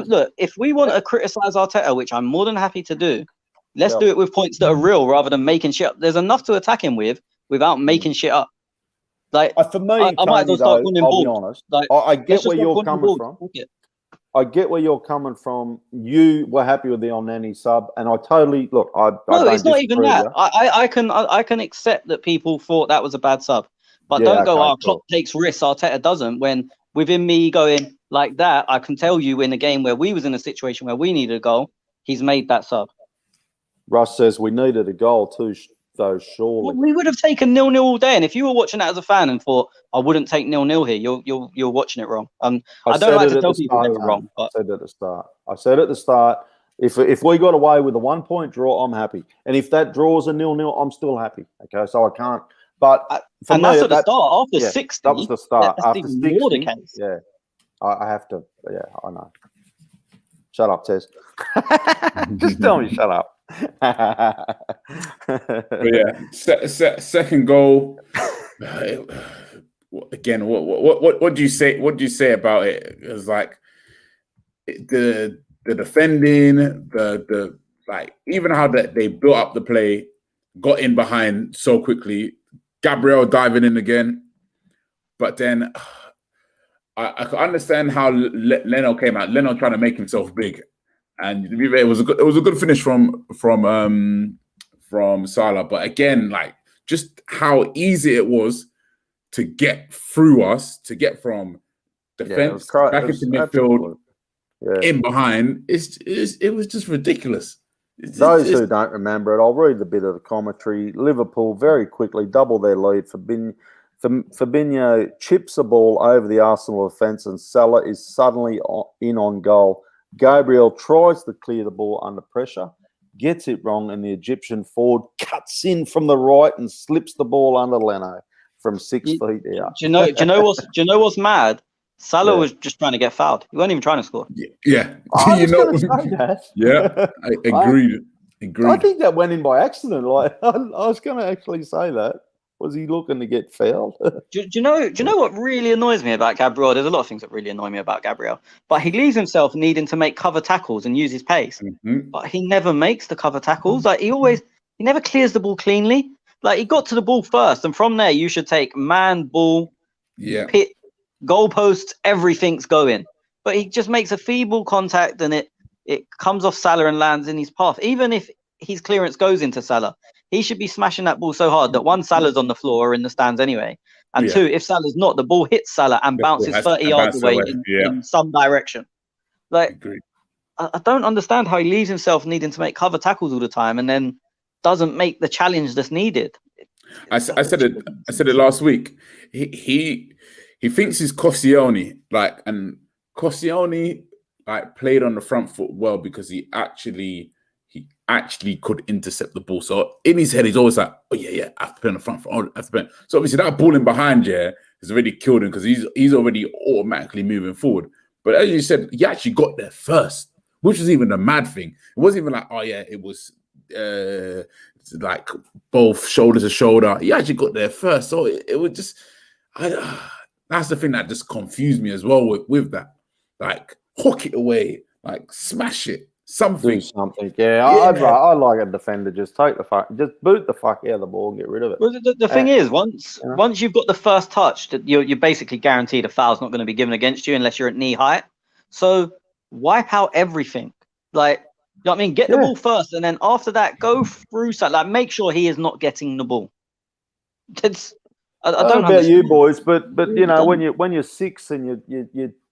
Look, if we want to criticize Arteta, which I'm more than happy to do, let's do it with points that are real rather than making shit up. There's enough to attack him with without making shit up. For me, I might as well start winning balls. Be honest. I get where you're coming from. I get where you're coming from. You were happy with the Elneny sub, and I totally look. It's not even that. I can accept that people thought that was a bad sub, but don't go. Klopp takes risks. Arteta doesn't. When within me going like that, I can tell you in a game where we was in a situation where we needed a goal, he's made that sub. Russ says we needed a goal too. Though surely we would have taken 0-0 all day, and if you were watching that as a fan and thought I wouldn't take 0-0 here, you're watching it wrong. I don't like to tell people they were wrong. But I said at the start, if we got away with a 1 point draw, I'm happy, and if that draws a 0-0, I'm still happy. Okay, so I can't. But and that's at the start. After 60, that was the start. After 60, more the case. Yeah, I have to. Yeah, I know. Shut up, Tez. Just tell me, shut up. But second goal. Again, what do you say? What do you say about it? It was like the defending, the like even how they built up the play, got in behind so quickly. Gabriel diving in again, but then I could understand how Leno came out. Leno trying to make himself big, and it was a good finish from Salah. But again, like just how easy it was to get through us, to get from defense back into midfield, in behind. It was just ridiculous. Those who don't remember it, I'll read a bit of the commentary. Liverpool very quickly double their lead. Fabinho chips a ball over the Arsenal defence and Salah is suddenly in on goal. Gabriel tries to clear the ball under pressure, gets it wrong, and the Egyptian forward cuts in from the right and slips the ball under Leno from 6 feet out. Do you know what's mad? Salah was just trying to get fouled. He wasn't even trying to score. Yeah. I was going to say that. Yeah, I agreed. I think that went in by accident. Like I was going to actually say that. Was he looking to get fouled? Do you know what really annoys me about Gabriel? There's a lot of things that really annoy me about Gabriel, but he leaves himself needing to make cover tackles and use his pace. But he never makes the cover tackles. Like he never clears the ball cleanly. Like he got to the ball first, and from there you should take man, ball, pit, goalposts, everything's going. But he just makes a feeble contact, and it comes off Salah and lands in his path. Even if his clearance goes into Salah, he should be smashing that ball so hard that one, Salah's on the floor or in the stands anyway, and two, if Salah's not, the ball hits Salah and bounces 30 yards away in some direction. Like, I don't understand how he leaves himself needing to make cover tackles all the time and then doesn't make the challenge that's needed. I said it last week. He thinks he's Koscielny, and Koscielny played on the front foot well because he actually could intercept the ball. So in his head, he's always like, oh yeah, I have to play on the front foot. I have to play. So obviously that ball in behind has already killed him because he's already automatically moving forward. But as you said, he actually got there first, which was even the mad thing. It wasn't even like, oh yeah, it was like both shoulder to shoulder. He actually got there first. So it was just, that's the thing that just confused me as well with that. Like, hook it away, smash it. Something. Do something. Yeah. I like a defender. Just boot the fuck out of the ball and get rid of it. Well, the thing is, once you've got the first touch, you're basically guaranteed a foul's not going to be given against you unless you're at knee height. So wipe out everything. Like, you know what I mean? Get the ball first, and then after that, go through. Make sure he is not getting the ball. I don't know about you boys, but you know when you're 6 and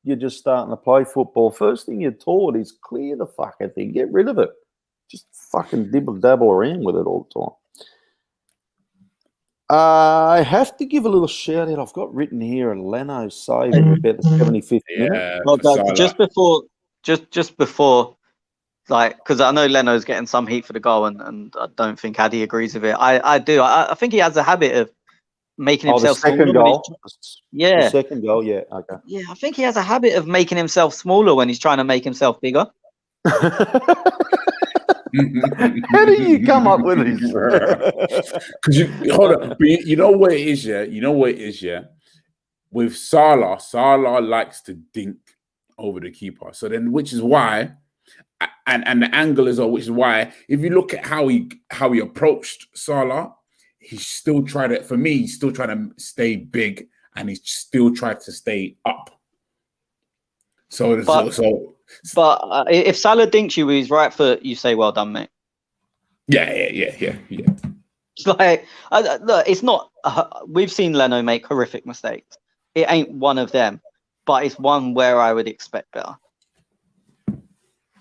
you're just starting to play football, first thing you're taught is clear the fucking thing, get rid of it. Just fucking dabble around with it all the time. I have to give a little shout out. I've got written here a Leno save at about the 75th minute. Well, just before, because I know Leno's getting some heat for the goal, and I don't think Addy agrees with it. I do. I think he has a habit of making himself the second goal. The second goal, yeah, okay. Yeah, I think he has a habit of making himself smaller when he's trying to make himself bigger. How do you come up with this? Because hold on, but you know what it is, yeah. You know what it is, yeah. With Salah likes to dink over the keeper. So then, which is why, and the angle is, which is why, if you look at how he approached Salah. He's still trying to, for me, he's still trying to stay big and he's still trying to stay up. But if Salah dinks you with his right foot, you say, well done, mate. Yeah. It's like, look, it's not, we've seen Leno make horrific mistakes. It ain't one of them, but it's one where I would expect better.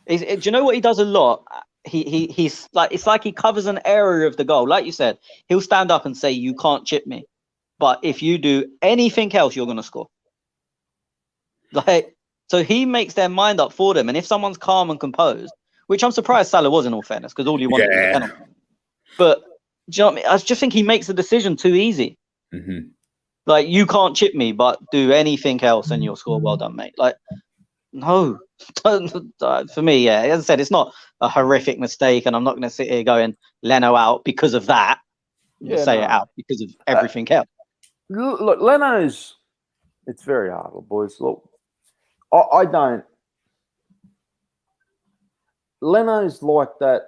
Do you know what he does a lot? He's like, it's like he covers an area of the goal. Like you said, he'll stand up and say, you can't chip me. But if you do anything else, you're going to score. So he makes their mind up for them. And if someone's calm and composed, which I'm surprised Salah was in all fairness, because all he wanted was a penalty. But do you know what I mean? I just think he makes the decision too easy. Mm-hmm. Like, you can't chip me, but do anything else and you'll score. Well done, mate. Like, no. For me, yeah, as I said, it's not a horrific mistake, and I'm not going to sit here going Leno out because of that. It out because of everything else. Look, Leno's, it's very hard, boys. Look, I don't. Leno's like that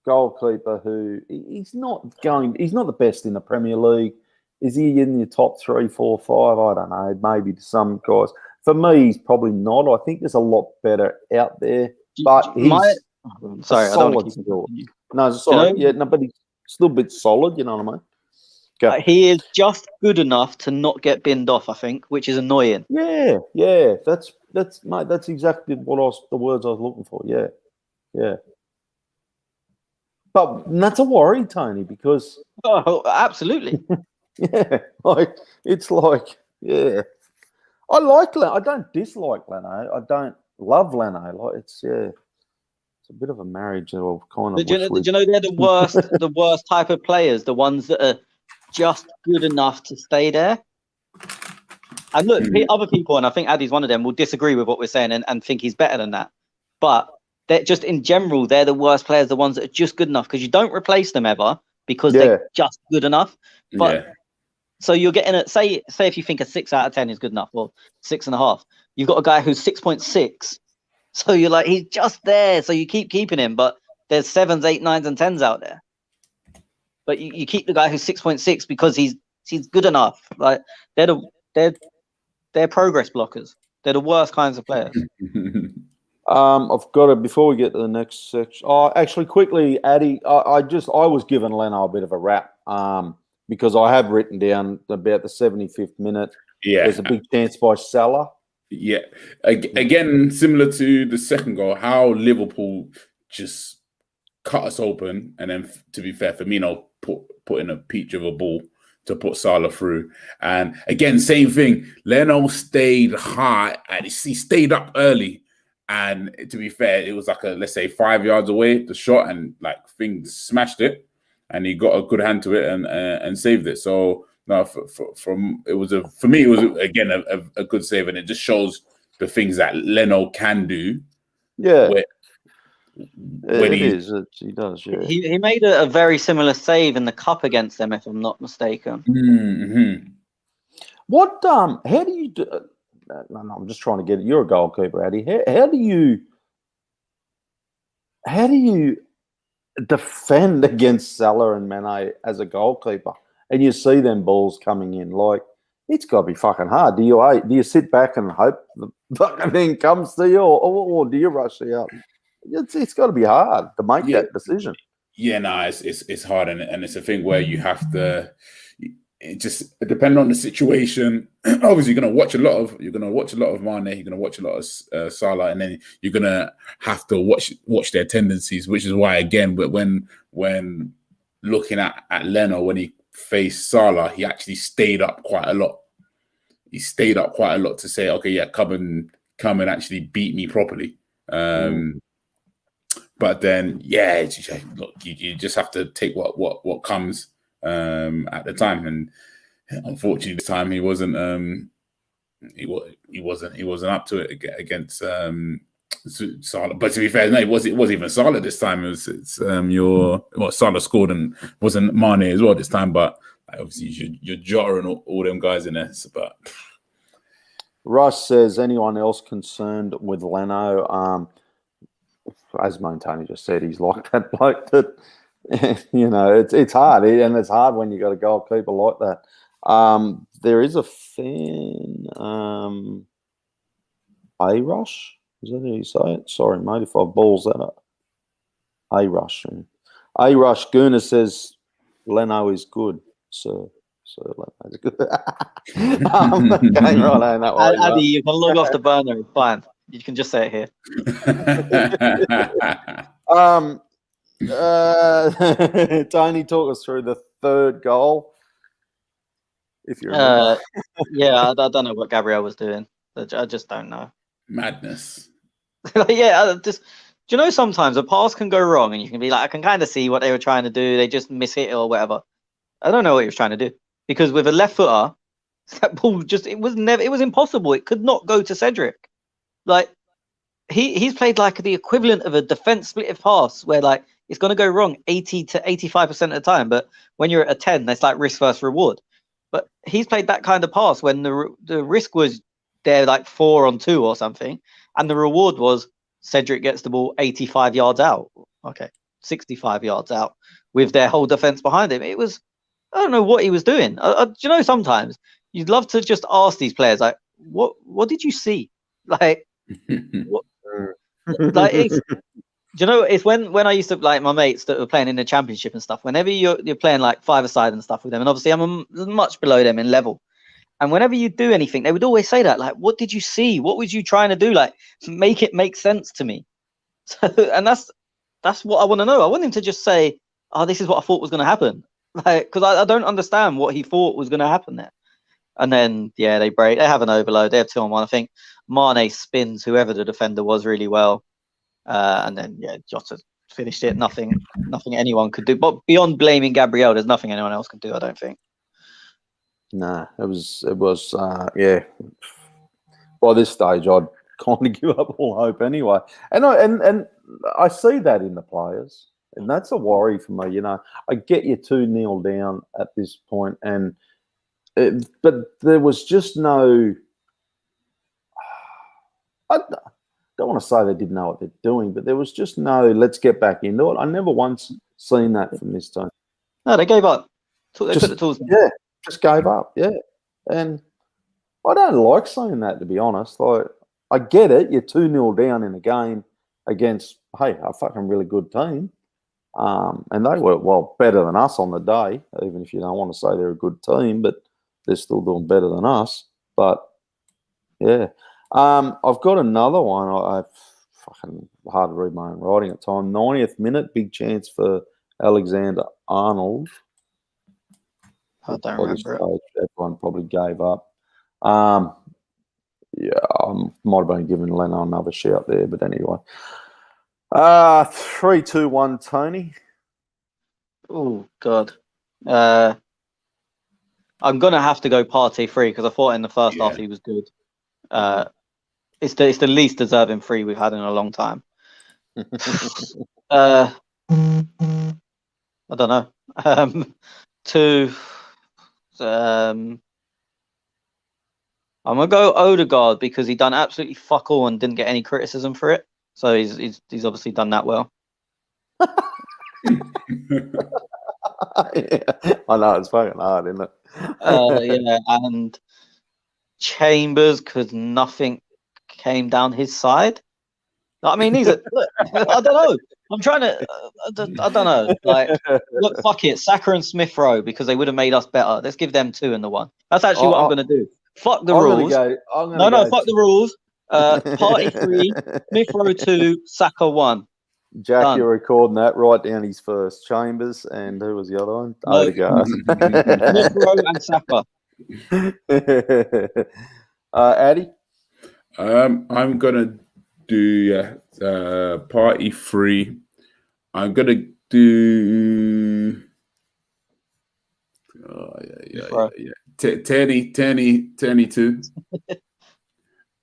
goalkeeper who he's not the best in the Premier League. Is he in your top 3, 4, 5? I don't know. Maybe to some guys. For me, he's probably not. I think there's a lot better out there. But he's sorry, I don't want to keep score. No, sorry. But he's still a bit solid. You know what I mean? He is just good enough to not get binned off, I think, which is annoying. Yeah. That's mate. That's exactly the words I was looking for. Yeah. But that's a worry, Tony, because absolutely. yeah, it's like I like Leno. I don't dislike Leno. I don't love Leno. Like it's a bit of a marriage of kind of. Do you know they're the worst, the worst type of players, the ones that are just good enough to stay there. And look, other people, and I think Addy's one of them, will disagree with what we're saying and think he's better than that. But they're just in general, they're the worst players, the ones that are just good enough because you don't replace them ever because they're just good enough. But so you're getting say if you think a 6 out of 10 is good enough, or 6.5, you've got a guy who's 6.6. So you're like, he's just there. So you keep keeping him, but there's 7s, 8, 9s, and 10s out there. But you keep the guy who's 6.6 because he's good enough. Like they're progress blockers. They're the worst kinds of players. I've got to, before we get to the next section. Oh, actually, quickly, Addy, I was giving Leno a bit of a rap because I have written down about the 75th minute. Yeah, there's a big chance by Salah. Yeah, again, similar to the second goal, how Liverpool just cut us open, and then to be fair, Firmino put in a peach of a ball to put Salah through. And again, same thing. Leno stayed high and he stayed up early. And to be fair, it was like let's say 5 yards away, the shot, and like things smashed it, and he got a good hand to it and saved it. So no, for me, it was again a good save, and it just shows the things that Leno can do. Yeah. When he does. Yeah. He made a very similar save in the cup against them, if I'm not mistaken. Mm-hmm. What? How do you do? No, I'm just trying to get it. You're a goalkeeper, Addy. How do you defend against Salah and Mane as a goalkeeper? And you see them balls coming in, like it's got to be fucking hard. Do you sit back and hope the fucking thing comes to you, or do you rush out? It's got to be hard to make that decision. Yeah, no, it's hard, and it's a thing where you have to. It just depending on the situation. Obviously, you're gonna watch a lot of Mane. You're gonna watch a lot of Salah, and then you're gonna have to watch their tendencies. Which is why, again, but when looking at Leno, when he faced Salah, he actually stayed up quite a lot. He stayed up quite a lot to say, okay, yeah, come and actually beat me properly. But then, look, you just have to take what comes at the time, and unfortunately, this time he wasn't up to it against Salah. But to be fair, no, it wasn't even Salah this time. Salah scored and wasn't Mane as well this time. But obviously, you're jarring all them guys in there. But Russ says, anyone else concerned with Leno? As Montani just said, he's like that bloke that, it's hard. And it's hard when you got a goalkeeper like that. There is a fan, A-Rush. Is that how you say it? Sorry, mate, if I balls that up. A-Rush. A-Rush Guna says, Leno is good, sir. So Leno's good. Going right on that way. Addy, you can log off the burner. It's fine. You can just say it here. Tony, talk us through the third goal. If you remember. I don't know what Gabriel was doing. I just don't know. Madness. Do you know sometimes a pass can go wrong and you can be like, I can kind of see what they were trying to do. They just miss it or whatever. I don't know what he was trying to do because with a left footer, that ball it was impossible. It could not go to Cedric. Like he's played like the equivalent of a defense split pass where like it's going to go wrong 80 to 85% of the time. But when you're at a 10, that's like risk versus reward. But he's played that kind of pass when the risk was they're like 4-on-2 or something. And the reward was Cedric gets the ball 85 yards out. Okay. 65 yards out with their whole defense behind him. It was, I don't know what he was doing. Do you know, sometimes you'd love to just ask these players, like, what did you see? Like, what, like it's, do you know, it's when I used to, like, my mates that were playing in the championship and stuff, whenever you're playing like five-a-side and stuff with them, and obviously I'm much below them in level. And whenever you do anything, they would always say that, like, what did you see? What was you trying to do? Like, make it make sense to me. So, and that's what I want to know. I want him to just say, oh, this is what I thought was going to happen. Like, because I don't understand what he thought was going to happen there. And then, yeah, they have an overload. They have 2-on-1. I think Mane spins whoever the defender was really well. And then, yeah, Jota finished it. Nothing anyone could do. But beyond blaming Gabriel, there's nothing anyone else can do, I don't think. Nah, it was yeah. By this stage, I'd kind of give up all hope anyway. And I see that in the players, and that's a worry for me. You know, I get you 2-0 down at this point, but there was just no. I don't want to say they didn't know what they're doing, but there was just no. Let's get back into it. I never once seen that from this team. No, they gave up. They put the tools. Yeah. Just gave up, yeah. And I don't like saying that, to be honest. Like, I get it. You're 2-0 down in a game against, hey, a fucking really good team. And they were, well, better than us on the day, even if you don't want to say they're a good team, but they're still doing better than us. But, yeah. I've got another one. I fucking hard to read my own writing at time. 90th minute, big chance for Alexander-Arnold. I don't remember it. Everyone probably gave up. Yeah, I might have been giving Leno another shout there, but anyway. 3-2-1, Tony. Oh, God. I'm going to have to go Partey free because I thought in the first half he was good. It's the least deserving free we've had in a long time. I don't know. I'm gonna go Odegaard because he done absolutely fuck all and didn't get any criticism for it. So he's obviously done that well. Yeah. I know, it's fucking hard, isn't it? Yeah, and Chambers because nothing came down his side. I mean, I don't know. I'm trying to. I don't know. Like, look, fuck it, Saka and Smith Rowe because they would have made us better. Let's give them 2 in the 1. That's actually what I'm going to do. Fuck the rules. Fuck the rules. Partey 3, Smith Rowe 2, Saka 1. Jack, Done. you're recording that. Write down his first. Chambers, and who was the other one? Odegaard. Smith Rowe and Saka. Addy? I'm gonna do Partey 3. I'm gonna do Tenny 2,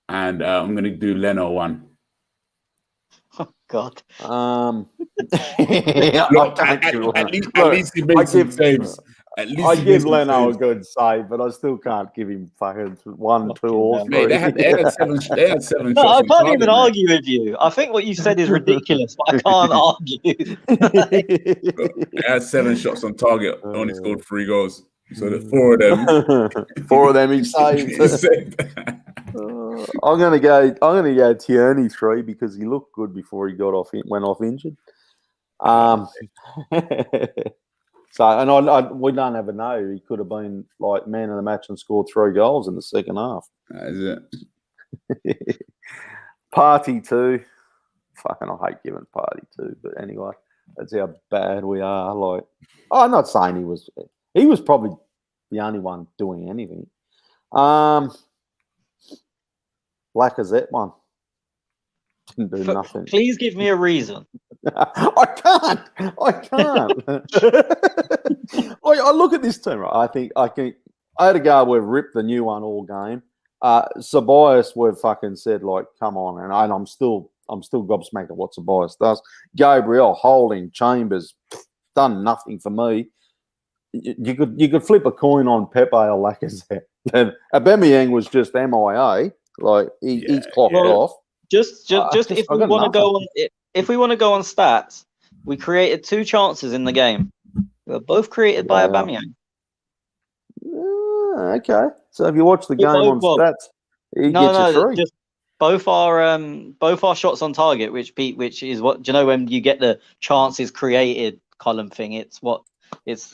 and I'm gonna do Leno 1. Oh God. At least he made some saves. I give Leno a good save, but I still can't give him fucking 1, 2, or 3. Mate, they had 7 shots. No, I can't even argue with you. I think what you said is ridiculous, but I can't argue. They had 7 shots on target, only scored 3 goals. So the 4 of them, 4 of them he saved. I'm gonna go Tierney 3 because he looked good before he went off injured. So, and we don't ever know. He could have been like man of the match and scored 3 goals in the second half. That is it. Partey 2. Fucking, I hate giving Partey 2, but anyway, that's how bad we are. Like, I'm not saying he was probably the only one doing anything. Lacazette 1. Didn't do nothing. Please give me a reason. I can't. I look at this team, right? I think Odegaard, we've ripped the new one all game. Ceballos, we've fucking said, like, come on, and I'm still gobsmacked at what Ceballos does. Gabriel, Holding, Chambers, done nothing for me. You could flip a coin on Pepe or Lacazette. And Aubameyang was just MIA, like he's clocked off. Just if we want to go on stats, We created 2 chances in the game. They were both created by Aubameyang. Okay. So if you watch the game on stats, he gets you 3. Just both are shots on target, which is what, do you know when you get the chances created column thing? It's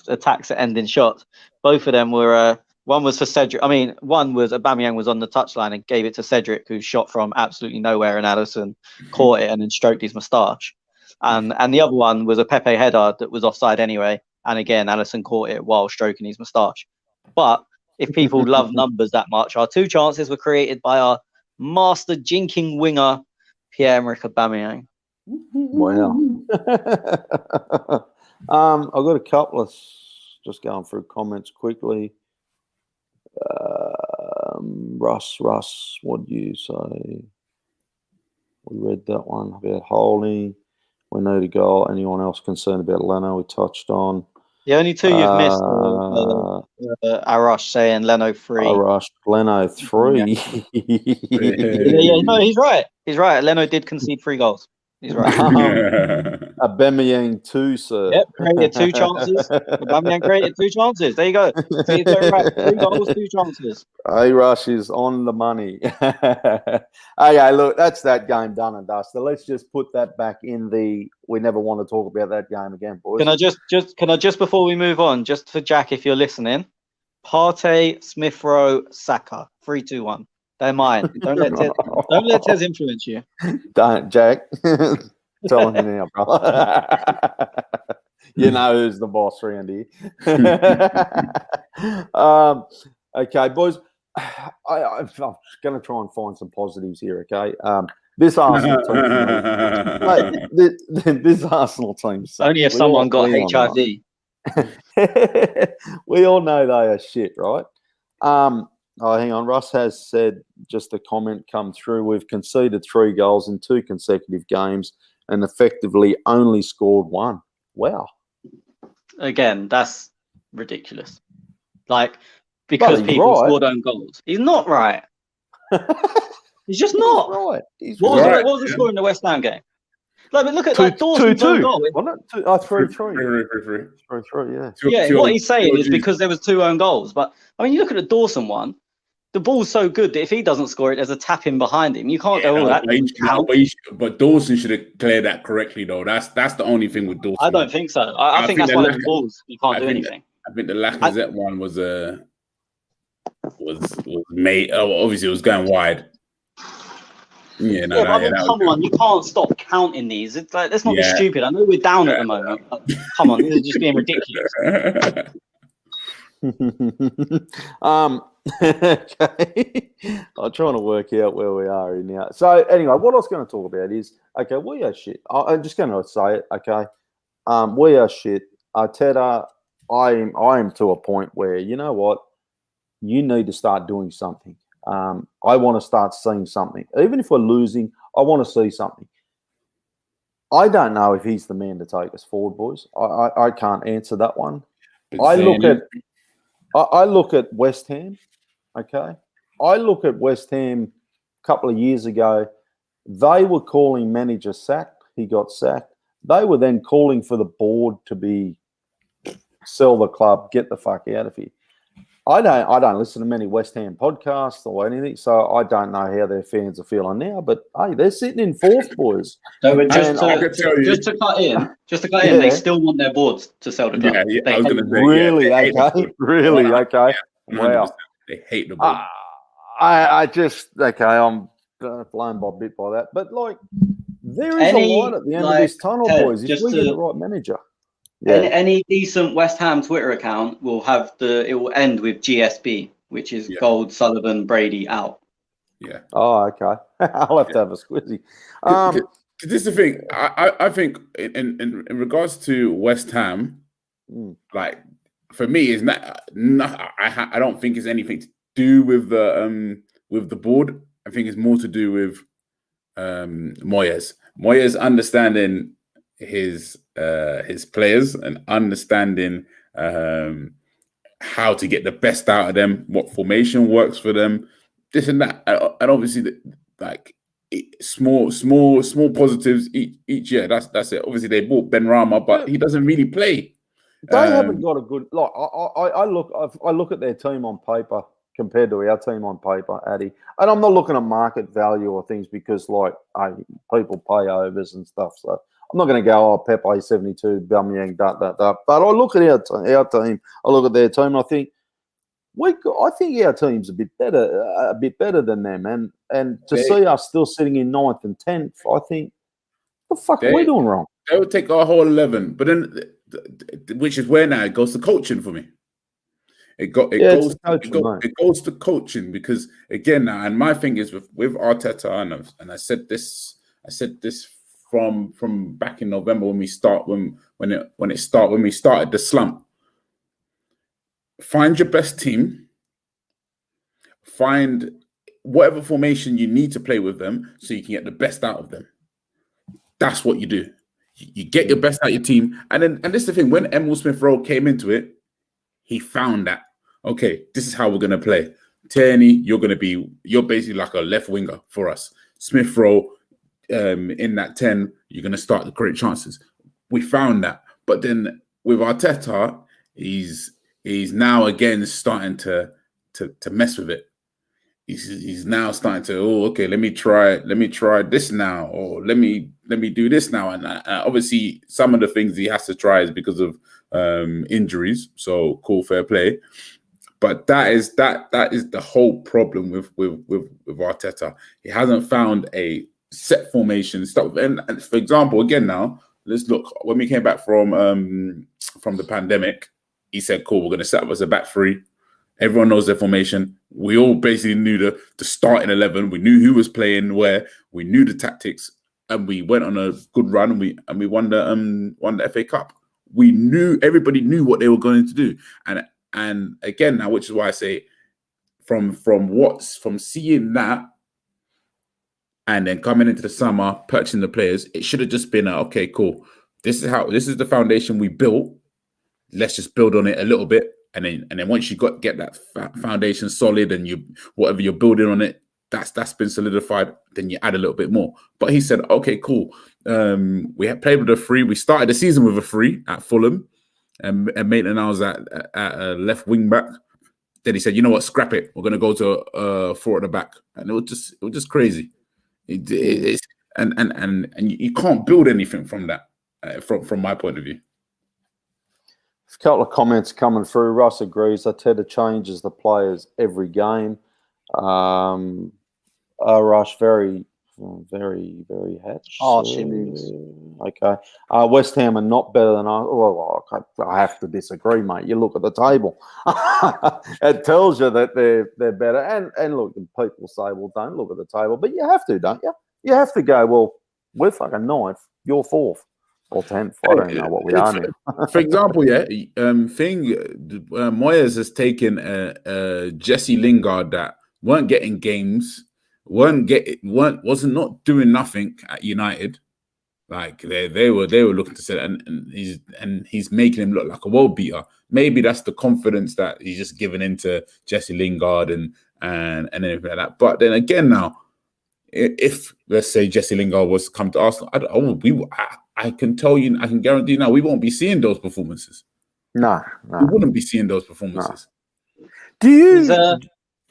attacks that end in shots. Both of them were one was for Cedric. I mean, one was Aubameyang was on the touchline and gave it to Cedric, who shot from absolutely nowhere, and Alisson caught it and then stroked his moustache. And the other one was a Pepe header that was offside anyway, and again Alisson caught it while stroking his moustache. But if people love numbers that much, our 2 chances were created by our master jinking winger, Pierre-Emerick Aubameyang. Wow. I've got a couple of, just going through comments quickly. Russ, what do you say? We read that one about Holding. We need a goal. Anyone else concerned about Leno? We touched on. The only 2 you've missed Arash saying Leno 3. Arash, Leno 3. No, he's right. He's right. Leno did concede 3 goals. He's right. Aubameyang 2, sir. Yep, created 2 chances. Aubameyang created 2 chances. There you go. So he's right. 3 goals, 2 chances. Arash is on the money. Okay, look, that's that game done and dusted. Let's just put that back in the. We never want to talk about that game again, boys. Can I just before we move on, just for Jack, if you're listening, Partey, Smith Rowe, Saka, 3-2-1. They're mine. Don't let Tez influence you. Don't, Jack. Tell him now, bro. You know who's the boss around here. Okay, boys. I'm going to try and find some positives here. Okay, this Arsenal team. This Arsenal team. Only if someone got HIV. We all know they are shit, right? Oh, hang on. Russ has said, just a comment come through. We've conceded 3 goals in 2 consecutive games and effectively only scored 1. Wow. Again, that's ridiculous. Like, because people scored own goals. He's not right. He's just not. Right. What was the score in the West Ham game? Like, but look at like Dawson's own goal. 3-3. 3-3, yeah. Yeah, what he's saying is because there was 2 own goals. But, I mean, you look at the Dawson one, the ball's so good that if he doesn't score it, there's a tap in behind him. You can't go all that. But Dawson should have cleared that correctly, though. That's the only thing with Dawson. I don't think so. I think that's one of the balls. You can't do anything. I think the Lacazette one was made. Oh, obviously, it was going wide. Come on, you can't stop counting these. It's like, let's not be stupid. I know we're down at the moment. But come on, this is just being ridiculous. Okay. I'm trying to work out where we are here now. So anyway, what I was going to talk about is, okay, we are shit. I'm just going to say it, okay? We are shit. Arteta, I am to a point where, you know what? You need to start doing something. I want to start seeing something. Even if we're losing, I want to see something. I don't know if he's the man to take us forward, boys. I can't answer that one. I look at West Ham, okay? I look at West Ham a couple of years ago. They were calling manager sacked. He got sacked. They were then calling for the board to sell the club, get the fuck out of here. I don't listen to many West Ham podcasts or anything, so I don't know how their fans are feeling now. But hey, they're sitting in 4th, boys. No, but just to cut in, they still want their boards to sell the club. Yeah, I was going to say, really, okay, really, okay. Wow, they hate the board. I just I'm blown by bit by that. But like, there is a light at the end of this tunnel, boys. If we get the right manager. Yeah. Any decent West Ham Twitter account will it will end with GSB, which is Gold, Sullivan, Brady out. Yeah. Oh, okay. I'll have to have a squizzy. This is the thing. I think in regards to West Ham, like for me, is not. I don't think it's anything to do with the board. I think it's more to do with Moyes. Moyes understanding his players and understanding how to get the best out of them, what formation works for them, this and that, and obviously like small positives each year. That's it. Obviously, they bought Ben Rama, but he doesn't really play. They haven't got a good like. I look at their team on paper compared to our team on paper, Addy, and I'm not looking at market value or things because like people pay overs and stuff. So I'm not going to go Pepe 72, Bamyang, that. But I look at our team. I look at their team. I think I think our team's a bit better than them, and to see us still sitting in 9th and 10th, I think the fuck are we doing wrong? They would take our whole 11, but then, which is where now it goes to coaching for me. It goes to coaching because again now, and my thing is with Arteta, and I said this from back in November when we started the slump. Find your best team. Find whatever formation you need to play with them so you can get the best out of them. That's what you do. You get your best out of your team. And this is the thing. When Emil Smith-Rowe came into it, he found that, okay, this is how we're going to play. Tierney, you're basically like a left winger for us. Smith-Rowe, in that 10, you're going to start to create chances. We found that. But then with Arteta, he's now again starting to mess with it. He's now starting to, okay, let me try this now, or let me do this now. And obviously some of the things he has to try is because of injuries. So cool, fair play. But that is the whole problem with Arteta. He hasn't found a set formation stuff. And for example, again now, let's look when we came back from the pandemic. He said, "Cool, we're going to set up as a back three." Everyone knows their formation. We all basically knew the starting 11. We knew who was playing where. We knew the tactics, and we went on a good run. And we won the FA Cup. Everybody knew what they were going to do. And again now, which is why I say, from seeing that, and then coming into the summer, purchasing the players, it should have just been okay, cool. This is the foundation we built. Let's just build on it a little bit, and then once you get that foundation solid, and whatever you're building on it, that's been solidified. Then you add a little bit more. But he said, okay, cool. We had played with a free. We started the season with a free at Fulham, and Maitland-Niles at left wing back. Then he said, you know what, scrap it. We're going to go to 4 at the back, and it was just crazy. It's and you can't build anything from that, from my point of view. A couple of comments coming through. Russ agrees. Arteta changes the players every game. Rush, very, very, very hatch. Oh, she moves. Okay. West Ham are not better than us. Well, I have to disagree, mate. You look at the table. It tells you that they're better. And look, people say, well, don't look at the table. But you have to, don't you? You have to go, well, we're fucking 9th. You're 4th. Or 10th. I don't know what we are now. For example, Moyes has taken Jesse Lingard that weren't getting games, wasn't not doing nothing at United. Like they were looking to say, and he's making him look like a world beater. Maybe that's the confidence that he's just given into Jesse Lingard and anything like that. But then again, now, if let's say Jesse Lingard was to come to Arsenal, I can tell you, I can guarantee you now, we won't be seeing those performances. No. We wouldn't be seeing those performances. No. Do you?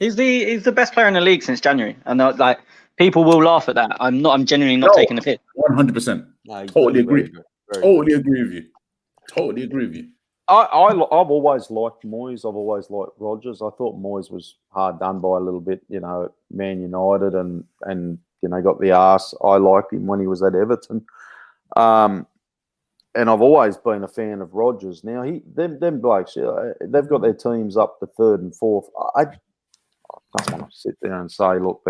He's the best player in the league since January, and like people will laugh at that. I'm genuinely not taking the piss. 100%. Totally agree. Totally agree with you. Totally agree with you. I've always liked Moyes. I've always liked Rodgers. I thought Moyes was hard done by a little bit, at Man United, and got the arse. I liked him when he was at Everton. And I've always been a fan of Rodgers. Now, them blokes, they've got their teams up to 3rd and 4th. I don't want to sit there and say, look,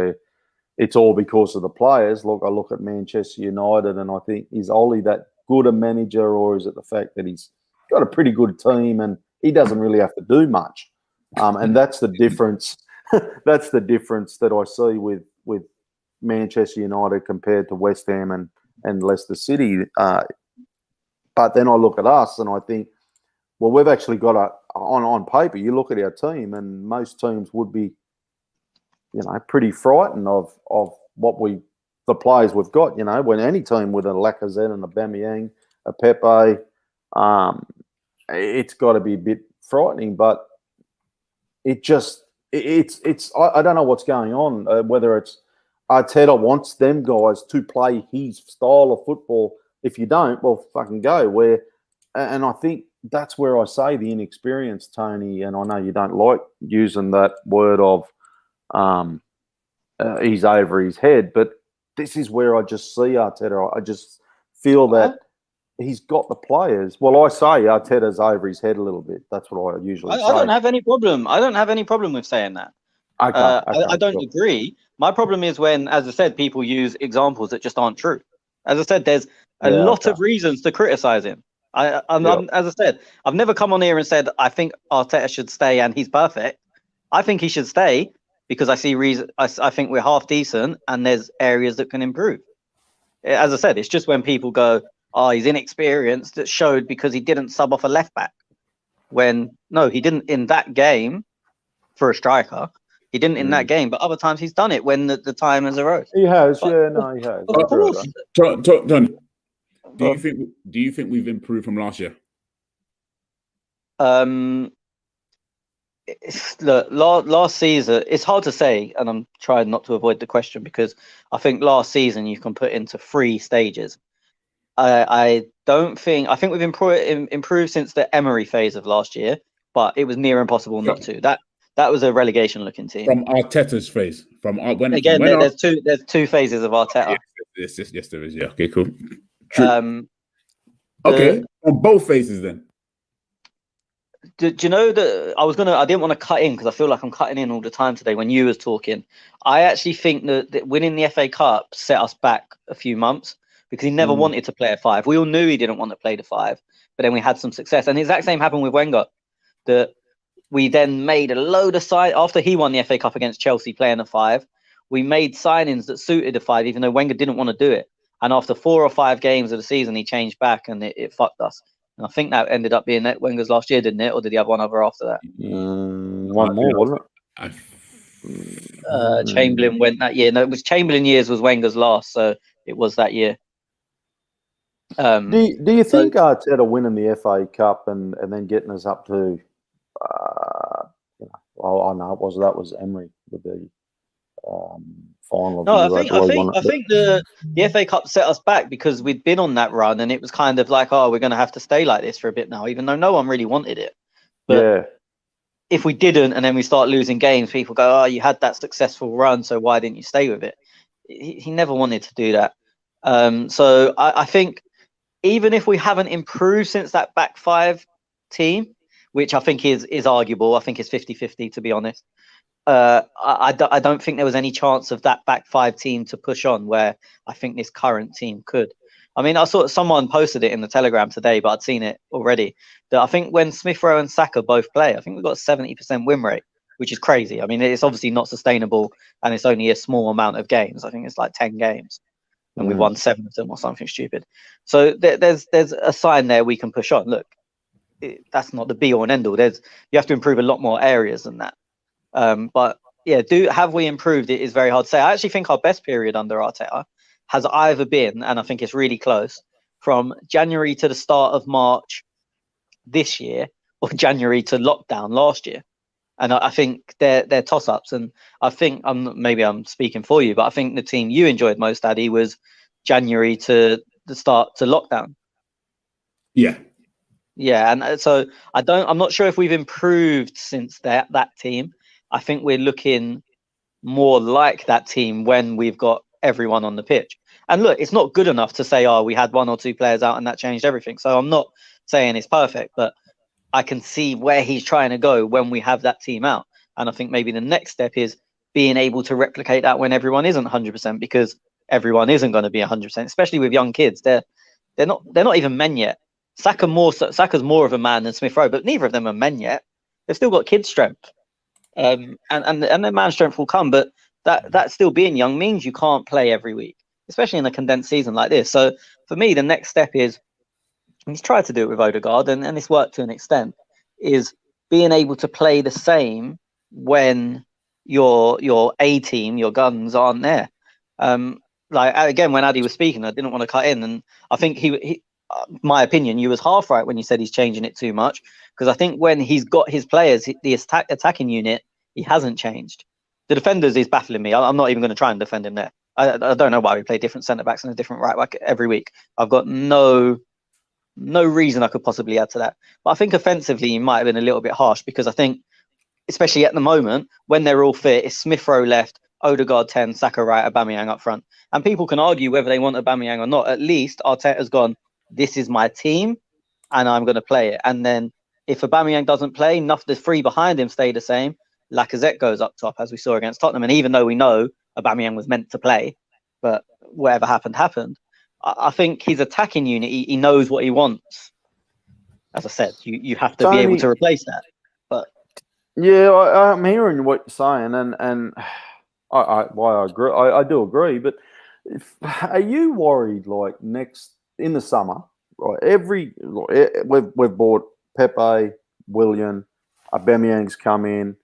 it's all because of the players. Look, I look at Manchester United, and I think, is Ollie that good a manager, or is it the fact that he's got a pretty good team and he doesn't really have to do much? And that's the difference. That's the difference that I see with Manchester United compared to West Ham and Leicester City. But then I look at us and I think, well, we've actually got on paper, you look at our team, and most teams would be, pretty frightened of what we the players we've got. You know, when any team with a Lacazette and a Aubameyang, a Pepe, it's got to be a bit frightening. But it's I don't know what's going on. Whether it's Arteta wants them guys to play his style of football. If you don't, well, fucking go. And I think that's where I say the inexperience, Tony. And I know you don't like using that word of he's over his head, but this is where I just see Arteta. I just feel that he's got the players. Well, I say Arteta's over his head a little bit. That's what I usually say. I don't have any problem. I don't have any problem with saying that. Okay, I don't agree. My problem is when, as I said, people use examples that just aren't true. As I said, there's a lot of reasons to criticize him. As I said, I've never come on here and said I think Arteta should stay and he's perfect. I think he should stay because I see reason. I think we're half decent and there's areas that can improve. As I said, it's just when people go, "Oh, he's inexperienced," that showed because he didn't sub off a left back. When no, he didn't in that game for a striker. He didn't in that game, but other times he's done it when the time has arose. He has, but, he has. Of course. Don, do you think we've improved from last year? Look, last season, it's hard to say, and I'm trying not to avoid the question because I think last season you can put into 3 stages. I think we've improved since the Emery phase of last year, but it was near impossible not to. That was a relegation looking team. From Arteta's phase. There's two phases of Arteta. Yes, there is. Yeah. Okay, cool. True. Okay, on both phases then. Do you know that I didn't want to cut in because I feel like I'm cutting in all the time today when you was talking. I actually think that winning the FA Cup set us back a few months because he never wanted to play a 5. We all knew he didn't want to play the 5, but then we had some success. And the exact same happened with Wenger. That we then made a load of after he won the FA Cup against Chelsea playing a 5. We made signings that suited the 5, even though Wenger didn't want to do it. And after 4 or 5 games of the season, he changed back and it fucked us. And I think that ended up being Wenger's last year, didn't it? Or did he have one other after that? One more, wasn't it? Chamberlain went that year. No, it was Chamberlain years was Wenger's last, so it was that year. Do you think Arteta winning the FA Cup and then getting us up to, I know that was Emery with the final. No, I think the FA Cup set us back because we'd been on that run and it was kind of like, we're going to have to stay like this for a bit now, even though no one really wanted it. But if we didn't and then we start losing games, people go, you had that successful run, so why didn't you stay with it? He never wanted to do that. So I think even if we haven't improved since that back 5 team, which I think is arguable, I think it's 50-50 to be honest. I don't think there was any chance of that back 5 team to push on where I think this current team could. I mean, I saw someone posted it in the Telegram today, but I'd seen it already. That I think when Smith Rowe and Saka both play, I think we've got a 70% win rate, which is crazy. I mean, it's obviously not sustainable and it's only a small amount of games. I think it's like 10 games and we've won 7 of them or something stupid. So there's a sign there we can push on. Look, that's not the be all and end all. You have to improve a lot more areas than that. But yeah, have we improved? It is very hard to say. I actually think our best period under Arteta has either been, and I think it's really close, from January to the start of March this year or January to lockdown last year. And I think they're toss-ups. And I think maybe I'm speaking for you, but I think the team you enjoyed most, Addy, was January to the start to lockdown. Yeah. Yeah, and so I'm not sure if we've improved since that team. I think we're looking more like that team when we've got everyone on the pitch. And look, it's not good enough to say, we had 1 or 2 players out and that changed everything. So I'm not saying it's perfect, but I can see where he's trying to go when we have that team out. And I think maybe the next step is being able to replicate that when everyone isn't 100%, because everyone isn't going to be 100%, especially with young kids. They're not even men yet. Saka's more of a man than Smith Rowe, but neither of them are men yet. They've still got kid strength. And their man strength will come, but that still being young means you can't play every week, especially in a condensed season like this. So for me, the next step is, and he's tried to do it with Odegaard, and it's worked to an extent, is being able to play the same when your A team, your guns aren't there. like again, when Addy was speaking, I didn't want to cut in, and I think he my opinion, you was half right when you said he's changing it too much, because I think when he's got his players, the attacking unit, he hasn't changed. The defenders is baffling me. I'm not even going to try and defend him there. I don't know why we play different centre backs and a different right back every week. I've got no reason I could possibly add to that. But I think offensively, he might have been a little bit harsh, because I think, especially at the moment, when they're all fit, it's Smith Rowe left, Odegaard 10, Saka right, Aubameyang up front. And people can argue whether they want Aubameyang or not. At least Arteta's gone, this is my team, and I'm going to play it. And then if Aubameyang doesn't play, the three behind him stay the same. Lacazette goes up top, as we saw against Tottenham. And even though we know Aubameyang was meant to play, but whatever happened, I think his attacking unit, he knows what he wants. As I said, you have to be able to replace that. But yeah, I'm hearing what you're saying, and I agree. I do agree. But are you worried, like, in the summer, right? We've bought Pepe, Willian, Aubameyang's come in.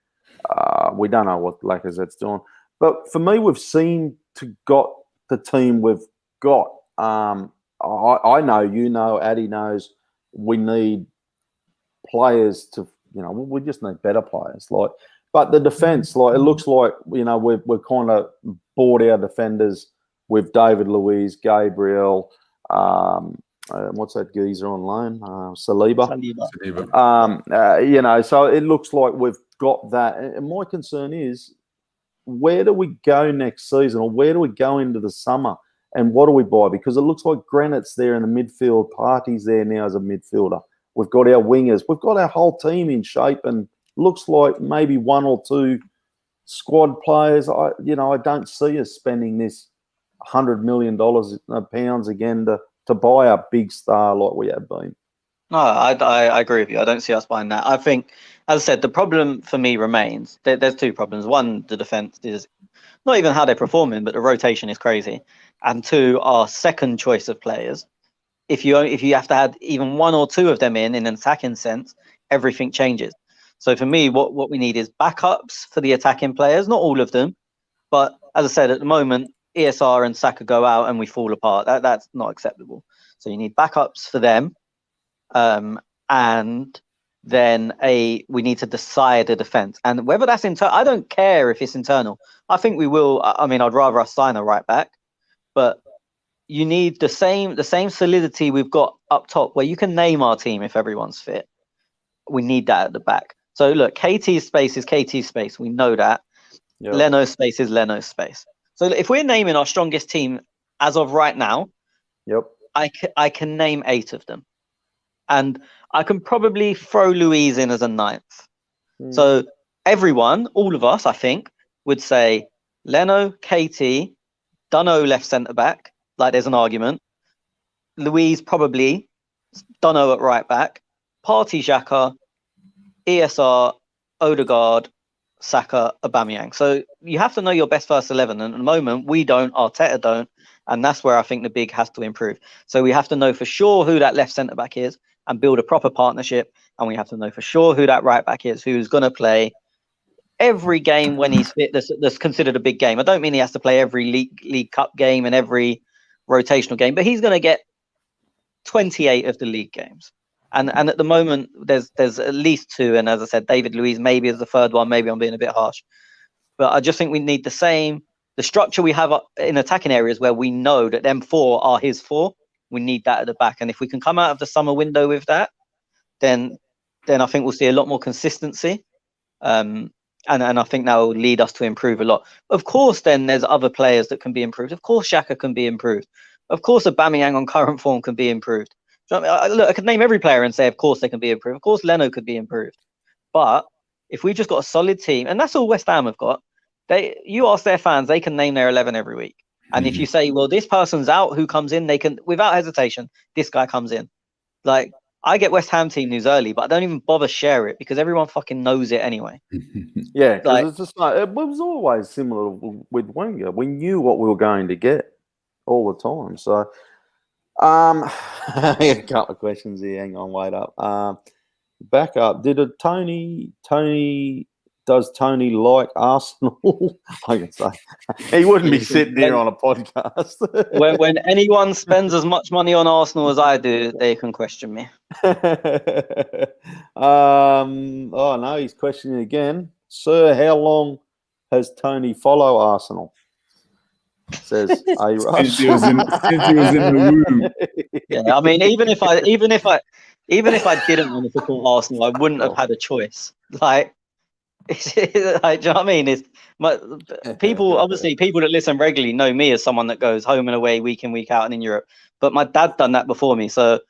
We don't know what Lacazette's doing, but for me, we've seemed to got the team we've got. I know, you know, Addy knows, we need players to, we just need better players. But the defence, it looks like, we've kind of bought our defenders with David Luiz, Gabriel, what's that geezer on loan? Saliba. So it looks like we've got that. And my concern is, where do we go next season, or where do we go into the summer, and what do we buy? Because it looks like Granite's there in the midfield, Partey's there now as a midfielder. We've got our wingers. We've got our whole team in shape, and looks like maybe one or two squad players. I don't see us spending this $100 million pounds again to buy a big star like we have been. No, I agree with you. I don't see us buying that. I think, as I said, the problem for me remains. There's two problems. One, the defence is not even how they're performing, but the rotation is crazy. And two, our second choice of players. If you have to add even one or two of them in an attacking sense, everything changes. So for me, what we need is backups for the attacking players. Not all of them, but as I said, at the moment, ESR and Saka go out and we fall apart. That's not acceptable. So you need backups for them. And then we need to decide a defence, and whether that's internal. I don't care if it's internal. I think we will. I mean, I'd rather us sign a right back, but you need the same solidity we've got up top, where you can name our team if everyone's fit. We need that at the back. So look, KT's space is KT's space. We know that. Yep. Leno's space is Leno's space. So if we're naming our strongest team as of right now, yep, I can name 8 of them. And I can probably throw Louise in as a 9th. So everyone, all of us, I think, would say Leno, KT, Dunno left centre-back, like there's an argument. Louise probably, Dunno at right-back, Partey, Xhaka, ESR, Odegaard, Saka, Aubameyang. So you have to know your best first 11. And at the moment, we don't, Arteta don't. And that's where I think the big has to improve. So we have to know for sure who that left centre-back is, and build a proper partnership. And we have to know for sure who that right back is, who's going to play every game when he's fit. That's considered a big game. I don't mean he has to play every League Cup game and every rotational game, but he's going to get 28 of the league games. And at the moment, there's at least 2. And as I said, David Luiz maybe is the third one. Maybe I'm being a bit harsh. But I just think we need the structure we have in attacking areas where we know that them 4 are his 4. We need that at the back. And if we can come out of the summer window with that, then I think we'll see a lot more consistency. And I think that will lead us to improve a lot. Of course, then there's other players that can be improved. Of course, Xhaka can be improved. Of course, Aubameyang on current form can be improved. Do you know what I mean? Look, I could name every player and say, of course, they can be improved. Of course, Leno could be improved. But if we just got a solid team, and that's all West Ham have got, you ask their fans, they can name their 11 every week. And if you say, well, this person's out, who comes in? They can, without hesitation, this guy comes in. Like, I get West Ham team news early, but I don't even bother share it because everyone fucking knows it anyway. Yeah, because it's just like, it was always similar with Wenger. We knew what we were going to get all the time. So, a couple of questions here. Hang on, wait up. Back up. Did Tony does Tony like Arsenal? I can say he wouldn't be sitting here on a podcast. when anyone spends as much money on Arsenal as I do, they can question me. Oh no, he's questioning again. Sir, how long has Tony follow Arsenal? Says A Rush. Since he was in the room. Yeah, I mean, even if I didn't want to support Arsenal, I wouldn't have had a choice. Like, do you know what I mean? People that listen regularly know me as someone that goes home and away week in, week out and in Europe. But my dad done that before me, so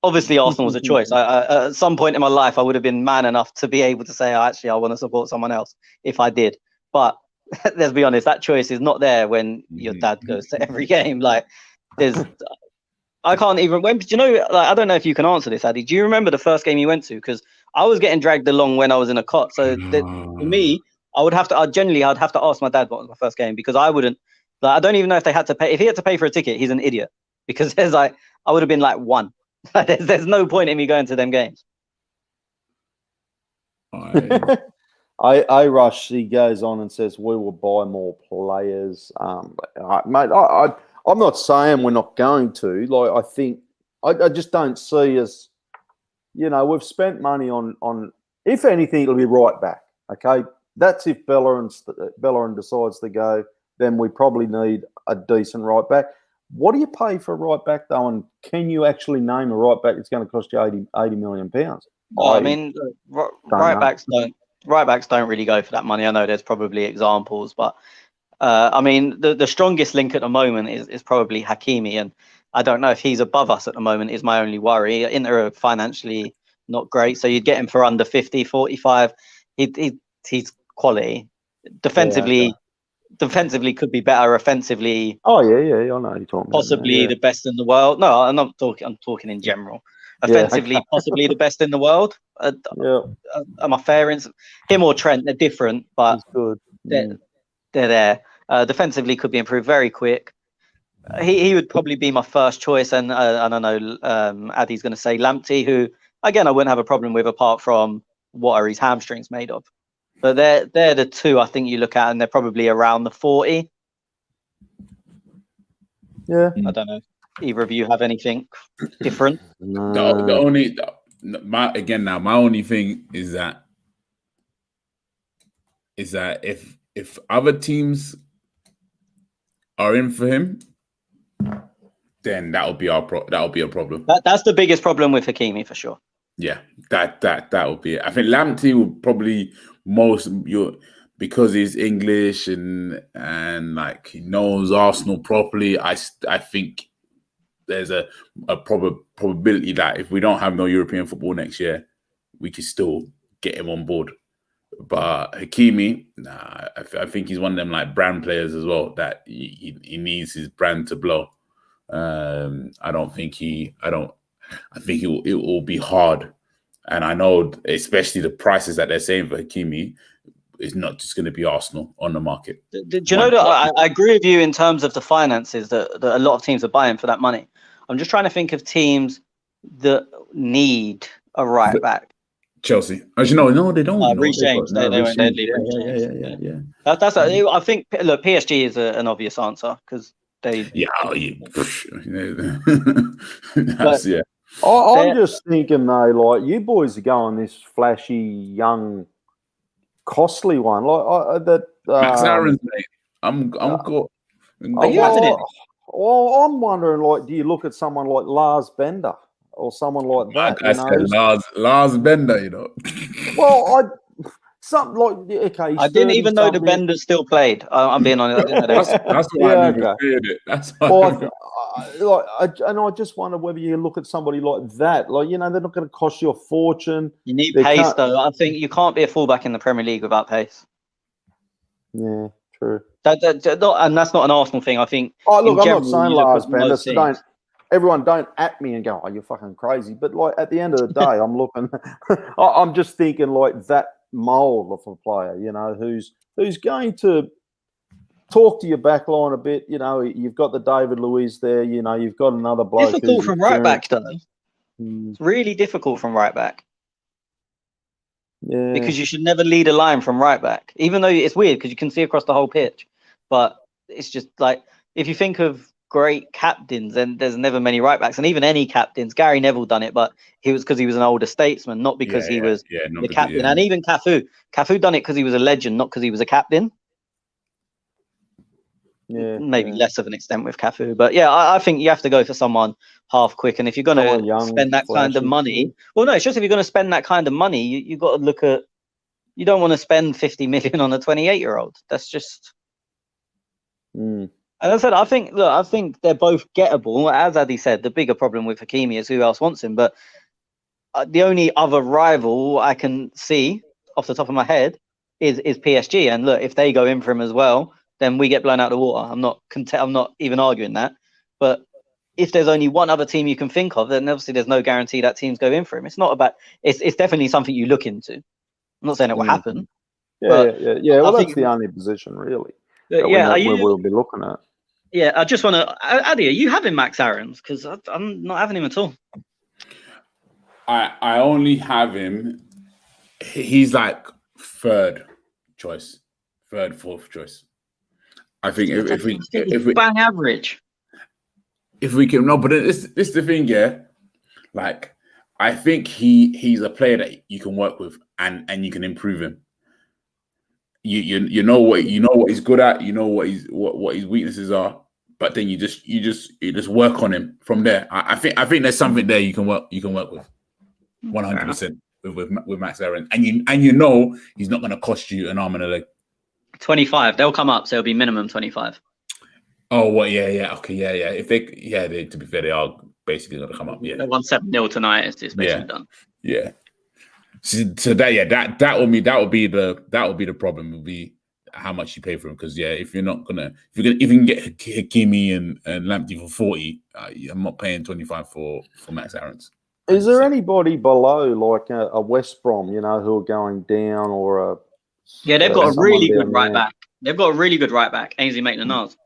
obviously Arsenal was a choice. I at some point in my life, I would have been man enough to be able to say, I want to support someone else if I did. But let's be honest, that choice is not there when your dad goes to every game. Like, I can't even. Do you know? Like, I don't know if you can answer this, Addy. Do you remember the first game you went to? Because I was getting dragged along when I was in a cot. So for me, I'd have to ask my dad what was my first game, because I wouldn't. Like, I don't even know if they had to pay. If he had to pay for a ticket, he's an idiot, because there's I would have been like one. There's no point in me going to them games. A Rush, he goes on and says we will buy more players. Mate, I'm not saying we're not going to. Like, I think I just don't see us. You know, we've spent money on. If anything, it'll be right back. Okay, that's if Bellerin decides to go. Then we probably need a decent right back. What do you pay for a right back though? And can you actually name a right back that's going to cost you 80 million pounds? I mean, right backs don't really go for that money. I know there's probably examples, but I mean, the strongest link at the moment is probably Hakimi, and I don't know if he's above us at the moment is my only worry. Inter are financially not great, so you'd get him for under 50, 45. He's quality. Defensively could be better. Offensively, I know you're talking possibly the best in the world. No, I'm not talking. I'm talking in general. Offensively, possibly the best in the world. Am I fair? Him or Trent, they're different, but good. They're there. Defensively, could be improved very quick. He would probably be my first choice, and I don't know. Addy's going to say Lamptey, who again I wouldn't have a problem with, apart from what are his hamstrings made of. But they're the two I think you look at, and they're probably around the 40. Yeah, I don't know. Either of you have anything different? No. My only thing is that if other teams are in for him, then that'll be a problem. That's the biggest problem with Hakimi for sure. Yeah, that would be it. I think Lamptey would probably because he's English and like he knows Arsenal properly. I think there's a probability that if we don't have no European football next year, we can still get him on board. But Hakimi, nah, I think he's one of them like brand players as well that he needs his brand to blow. I think it will be hard. And I know, especially the prices that they're saying for Hakimi, is not just going to be Arsenal on the market. Do you know that I agree with you in terms of the finances that a lot of teams are buying for that money? I'm just trying to think of teams that need a right back. Chelsea. As you know, no, they don't. Reece James. They won't leave Reece James. Yeah. That's. I think. Look, PSG is an obvious answer because they. I'm just thinking though, like you boys are going this flashy, young, costly one, like that. Max Aaron's, mate. I'm got. Are you having it? Well, I'm wondering, like, do you look at someone like Lars Bender or someone like that? I said Lars Bender, you know. Well, okay. I didn't even know the Bender still played. I'm being honest. I didn't know that. That's why I never feared it. That's why. I just wonder whether you look at somebody like that. Like, you know, they're not going to cost you a fortune. You need pace, though. I think you can't be a fullback in the Premier League without pace. Yeah, true. And that's not an Arsenal thing. I think. Oh, look, I'm not saying Lars Bender. So everyone don't at me and go, "Oh, you're fucking crazy." But like at the end of the day, I'm looking. I'm just thinking like that mold of a player, you know, who's going to talk to your back line a bit. You know, you've got the David Luiz there. You know, you've got another bloke. Difficult from right back, though. It's really difficult from right back. Yeah. Because you should never lead a line from right back, even though it's weird because you can see across the whole pitch. But it's just like, if you think of great captains, then there's never many right backs, and even any captains. Gary Neville done it, but he was because he was an older statesman, not because he was the captain. And even Cafu done it because he was a legend, not because he was a captain. Yeah, maybe less of an extent with Cafu, but yeah, I think you have to go for someone half quick. And if you're going to spend that kind of money, well, no, it's just if you're going to spend that kind of money, you got to look at. You don't want to spend 50 million on a 28-year-old. That's just. And I said, I think they're both gettable. As Addy said, the bigger problem with Hakimi is who else wants him. But the only other rival I can see off the top of my head is PSG. And look, if they go in for him as well, then we get blown out of the water. I'm not even arguing that. But if there's only one other team you can think of, then obviously there's no guarantee that teams go in for him. It's not about. It's definitely something you look into. I'm not saying it will happen. Yeah. Well, that's the only position really. We'll be looking at. Yeah, I just want to. Addy, are you having Max Aarons? Because I'm not having him at all. I only have him. He's like third choice, fourth choice. I think if we bang average. If we can but this is the thing, yeah. Like I think he's a player that you can work with and you can improve him. You know what he's good at, you know what his weaknesses are, but then you just work on him from there. I think there's something there you can work with 100% with Max Aarons, and you know he's not going to cost you an arm and a leg. 25, they'll come up, so it'll be minimum 25. Oh, what? Yeah, okay, yeah. If they, to be fair, they are basically going to come up. Yeah, they won 7-0 tonight. It's basically done. Yeah. So that will be the problem. Will be how much you pay for him, because if you can get Hakimi and Lamptey for 40, I'm not paying 25 for Max Aarons. 100%. Is there anybody below like a West Brom, who are going down, or a? Yeah, they've got a really good right back. They've got a really good right back, Ainsley Maitland-Niles.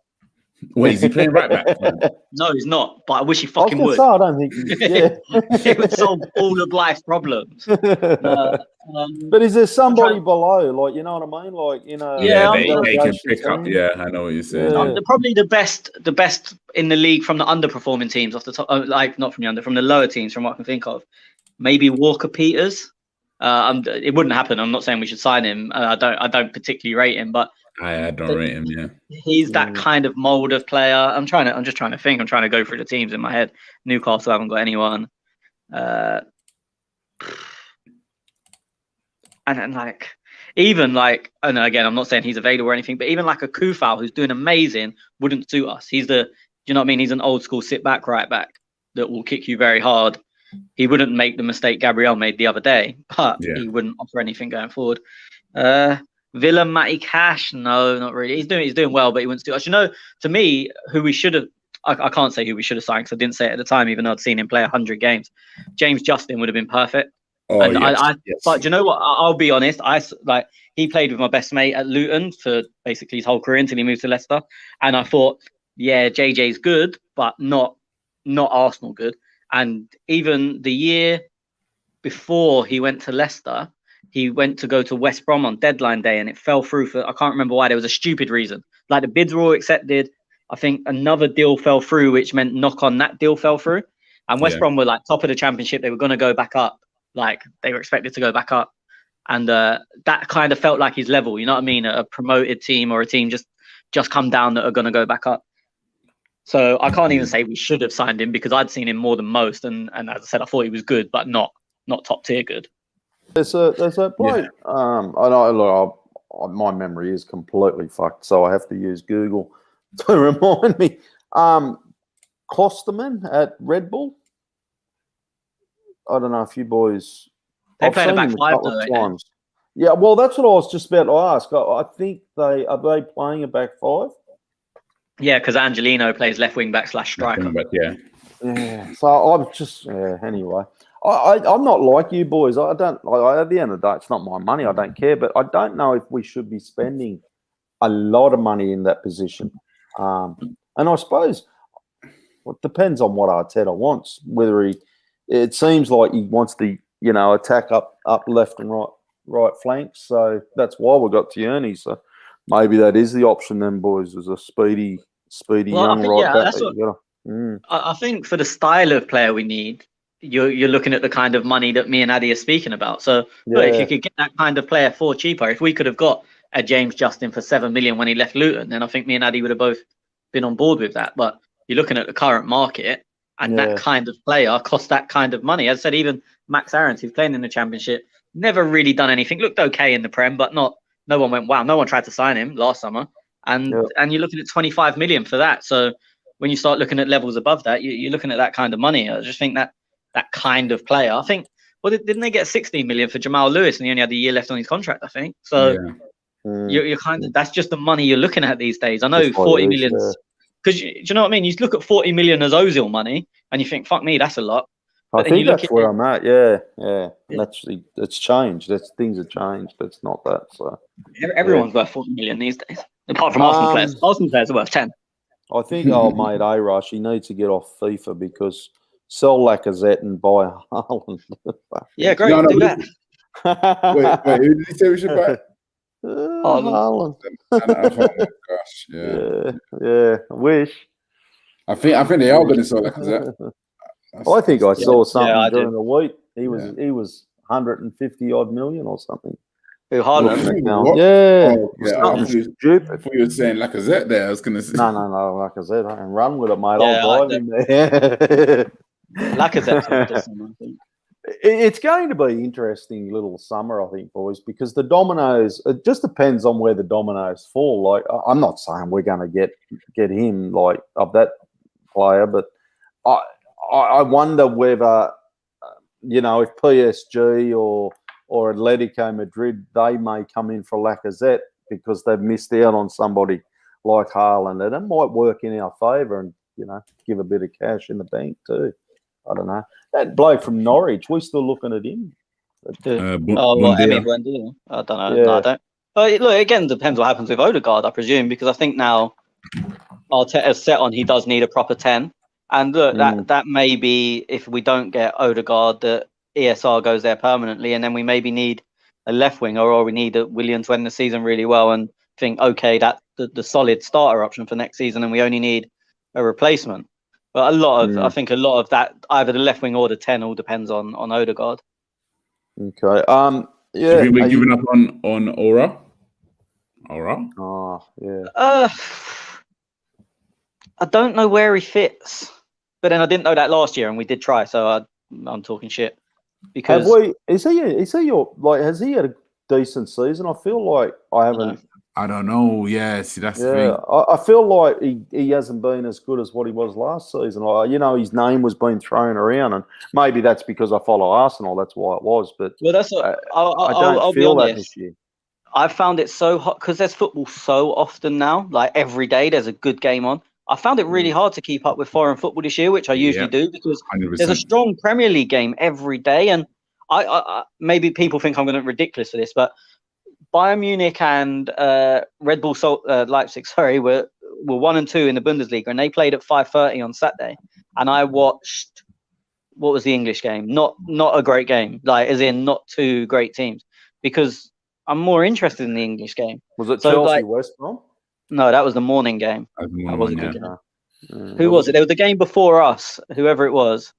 Wait, is he playing right back? No, he's not. But I wish he fucking would. I don't think. It would solve all of life's problems. But is there somebody below, like, you know what I mean, like they can pick up. Yeah, I know what you're saying. They're probably the best in the league from the underperforming teams off the top, not from from the lower teams, from what I can think of. Maybe Walker Peters. It wouldn't happen. I'm not saying we should sign him. I don't particularly rate him, but. I don't rate him. Yeah, he's that kind of mold of player. I'm just trying to think. I'm trying to go through the teams in my head. Newcastle haven't got anyone. And like, even like, and again, I'm not saying he's available or anything, but even like a Kufal who's doing amazing wouldn't suit us. He's do you know what I mean? He's an old school sit back right back that will kick you very hard. He wouldn't make the mistake Gabriel made the other day, but he wouldn't offer anything going forward. Willem Matty Cash, no, not really. He's doing well, but he wouldn't do us. To me, who we should have, I can't say who we should have signed because I didn't say it at the time, even though I'd seen him play 100 games. James Justin would have been perfect. Oh, and yes. But you know what? I'll be honest. He played with my best mate at Luton for basically his whole career until he moved to Leicester, and I thought, JJ's good, but not Arsenal good. And even the year before he went to Leicester, he went to go to West Brom on deadline day, and it fell through for, I can't remember why. There was a stupid reason. Like, the bids were all accepted. I think another deal fell through, which meant knock on that deal fell through. And West Brom were like top of the championship. They were going to go back up. Like, they were expected to go back up. And that kind of felt like his level. You know what I mean? A promoted team or a team just come down that are going to go back up. So I can't even say we should have signed him because I'd seen him more than most. And as I said, I thought he was good, but not top tier good. There's a bloke. I know. Look, my memory is completely fucked, so I have to use Google to remind me. Klosterman at Red Bull. I don't know if you boys. They played a back five though. Yeah, well, that's what I was just about to ask. I think are they playing a back five? Yeah, because Angelino plays left wing back / striker. Yeah. So I'm just anyway. I'm not like you boys. At the end of the day, it's not my money. I don't care, but I don't know if we should be spending a lot of money in that position. And I suppose it depends on what Arteta wants. It seems like he wants to, attack up left and right, right flank. So that's why we got Tierney. So maybe that is the option then, boys, is a speedy Well, I young think, right yeah, back that's that what you got. I think for the style of player we need. You're looking at the kind of money that me and Addy are speaking about. So look, if Yeah, you could get that kind of player for cheaper, if we could have got a James Justin for 7 million when he left Luton, then I think me and Addy would have both been on board with that. But you're looking at the current market, and that yeah, kind of player costs that kind of money. As I said, even Max Aarons, who's playing in the Championship, never really done anything. Looked okay in the Prem, but not. No one went wow. No one tried to sign him last summer, yeah. and you're looking at 25 million for that. So when you start looking at levels above that, you're looking at that kind of money. I just think that kind of player. I think. Well, didn't they get 16 million for Jamal Lewis, and he only had a year left on his contract? I think so. Yeah. You're kind of that's just the money you're looking at these days. I know Just what 40 it is, million because do you know what I mean. You look at 40 million as Ozil money, and you think, "Fuck me, that's a lot." I But then you think look that's at where it, I'm at. Yeah. And it's changed. Things have changed. It's not that. So everyone's worth 40 million these days, apart from Arsenal players. Arsenal players are worth 10. I think old mate A-Rush, he needs to get off FIFA because sell Lacazette and buy Haaland. Yeah, great, No, do that. wait. Who did he say we should buy? Haaland. Oh my gosh, yeah. Yeah. I wish. I think they are going to sell Lacazette. I think I saw something I during did. the week. He was 150 odd million or something. Who Haaland? Looking at now. What? Yeah. Oh, yeah. I Something thought you stupid. were saying Lacazette there. I was going to say. No, like I said, I can run with it, mate. Yeah, I'll drive him there. Lacazette's worth this summer, I think. It's going to be an interesting little summer, I think, boys, because the dominoes, it just depends on where the dominoes fall. Like, I'm not saying we're going to get him, like, of that player, but I wonder whether, if PSG or Atletico Madrid, they may come in for Lacazette because they've missed out on somebody like Haaland, and it might work in our favour and, give a bit of cash in the bank too. I don't know. That bloke from Norwich, we still looking at him. Emi Buendia. Buendia. I don't know. Yeah. No, I don't. But look, again, depends what happens with Odegaard, I presume, because I think now Arteta's set on he does need a proper 10. And look, that may be, if we don't get Odegaard, that ESR goes there permanently, and then we maybe need a left winger, or we need a William to end the season really well and think, okay, that's the solid starter option for next season, and we only need a replacement. But I think a lot of that, either the left wing or the 10, all depends on Odegaard. Okay. Do you think we're giving up on Aura? Oh, yeah. I don't know where he fits, but then I didn't know that last year, and we did try, so I'm talking shit. Because has he had a decent season? I feel like I haven't. I don't know. Yeah, see, that's the Yeah, thing. I feel like he hasn't been as good as what he was last season. His name was being thrown around, and maybe that's because I follow Arsenal. That's why it was. But that's I don't feel that this year. I found it so hot because there's football so often now. Like every day, there's a good game on. I found it really hard to keep up with foreign football this year, which I usually do because 100%. there's a strong Premier League game every day. And I maybe people think I'm going to be ridiculous for this, but Bayern Munich and Red Bull Leipzig, were 1 and 2 in the Bundesliga, and they played at 5:30 on Saturday. And I watched, what was the English game? Not a great game, like as in not two great teams, because I'm more interested in the English game. Was it Chelsea West Brom? No, that was the morning game. That was a good game. Who was it? There was the game before us, whoever it was.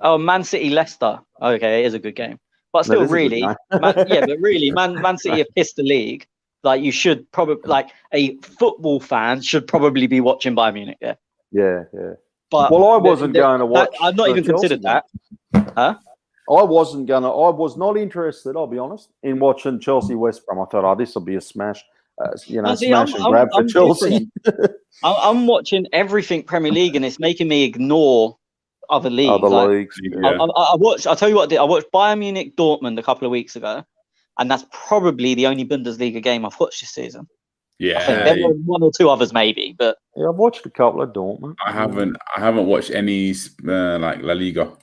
Oh, Man City Leicester. Okay, it is a good game. But still, really, Man City have pissed the league. Like, you should probably, like, a football fan should probably be watching Bayern Munich. Yeah. But I wasn't going to watch. I've not even considered that. Huh? I was not interested, I'll be honest, in watching Chelsea West Brom. I thought, this will be a smash. Smash and grab for Chelsea. I'm watching everything Premier League, and it's making me ignore other leagues. I'll tell you what I did. I watched Bayern Munich Dortmund a couple of weeks ago, and that's probably the only Bundesliga game I've watched this season. Yeah, I think there were 1 or 2 others maybe, but I've watched a couple of Dortmund. I haven't watched any like La Liga.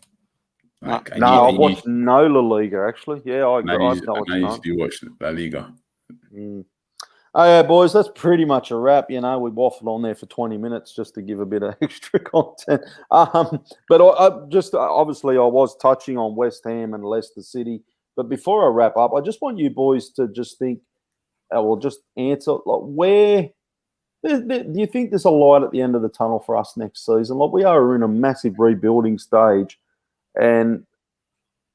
I've watched no La Liga actually. Yeah, I usually watch La Liga. Oh yeah, boys, that's pretty much a wrap. We waffled on there for 20 minutes just to give a bit of extra content. But I was touching on West Ham and Leicester City. But before I wrap up, I just want you boys to just think, just answer, like, where do you think there's a light at the end of the tunnel for us next season? Like, we are in a massive rebuilding stage, and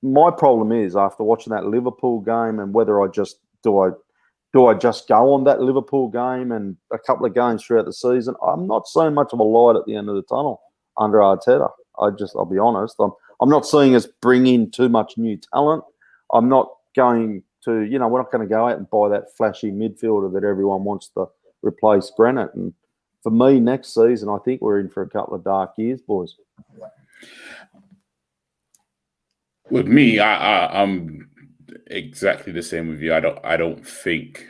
my problem is, after watching that Liverpool game, and whether I just do I just go on that Liverpool game and a couple of games throughout the season, I'm not seeing much of a light at the end of the tunnel under Arteta. I'll be honest. I'm not seeing us bring in too much new talent. I'm not going to, we're not going to go out and buy that flashy midfielder that everyone wants to replace Granite. And for me, next season, I think we're in for a couple of dark years, boys. With me, I'm exactly the same with you. I don't think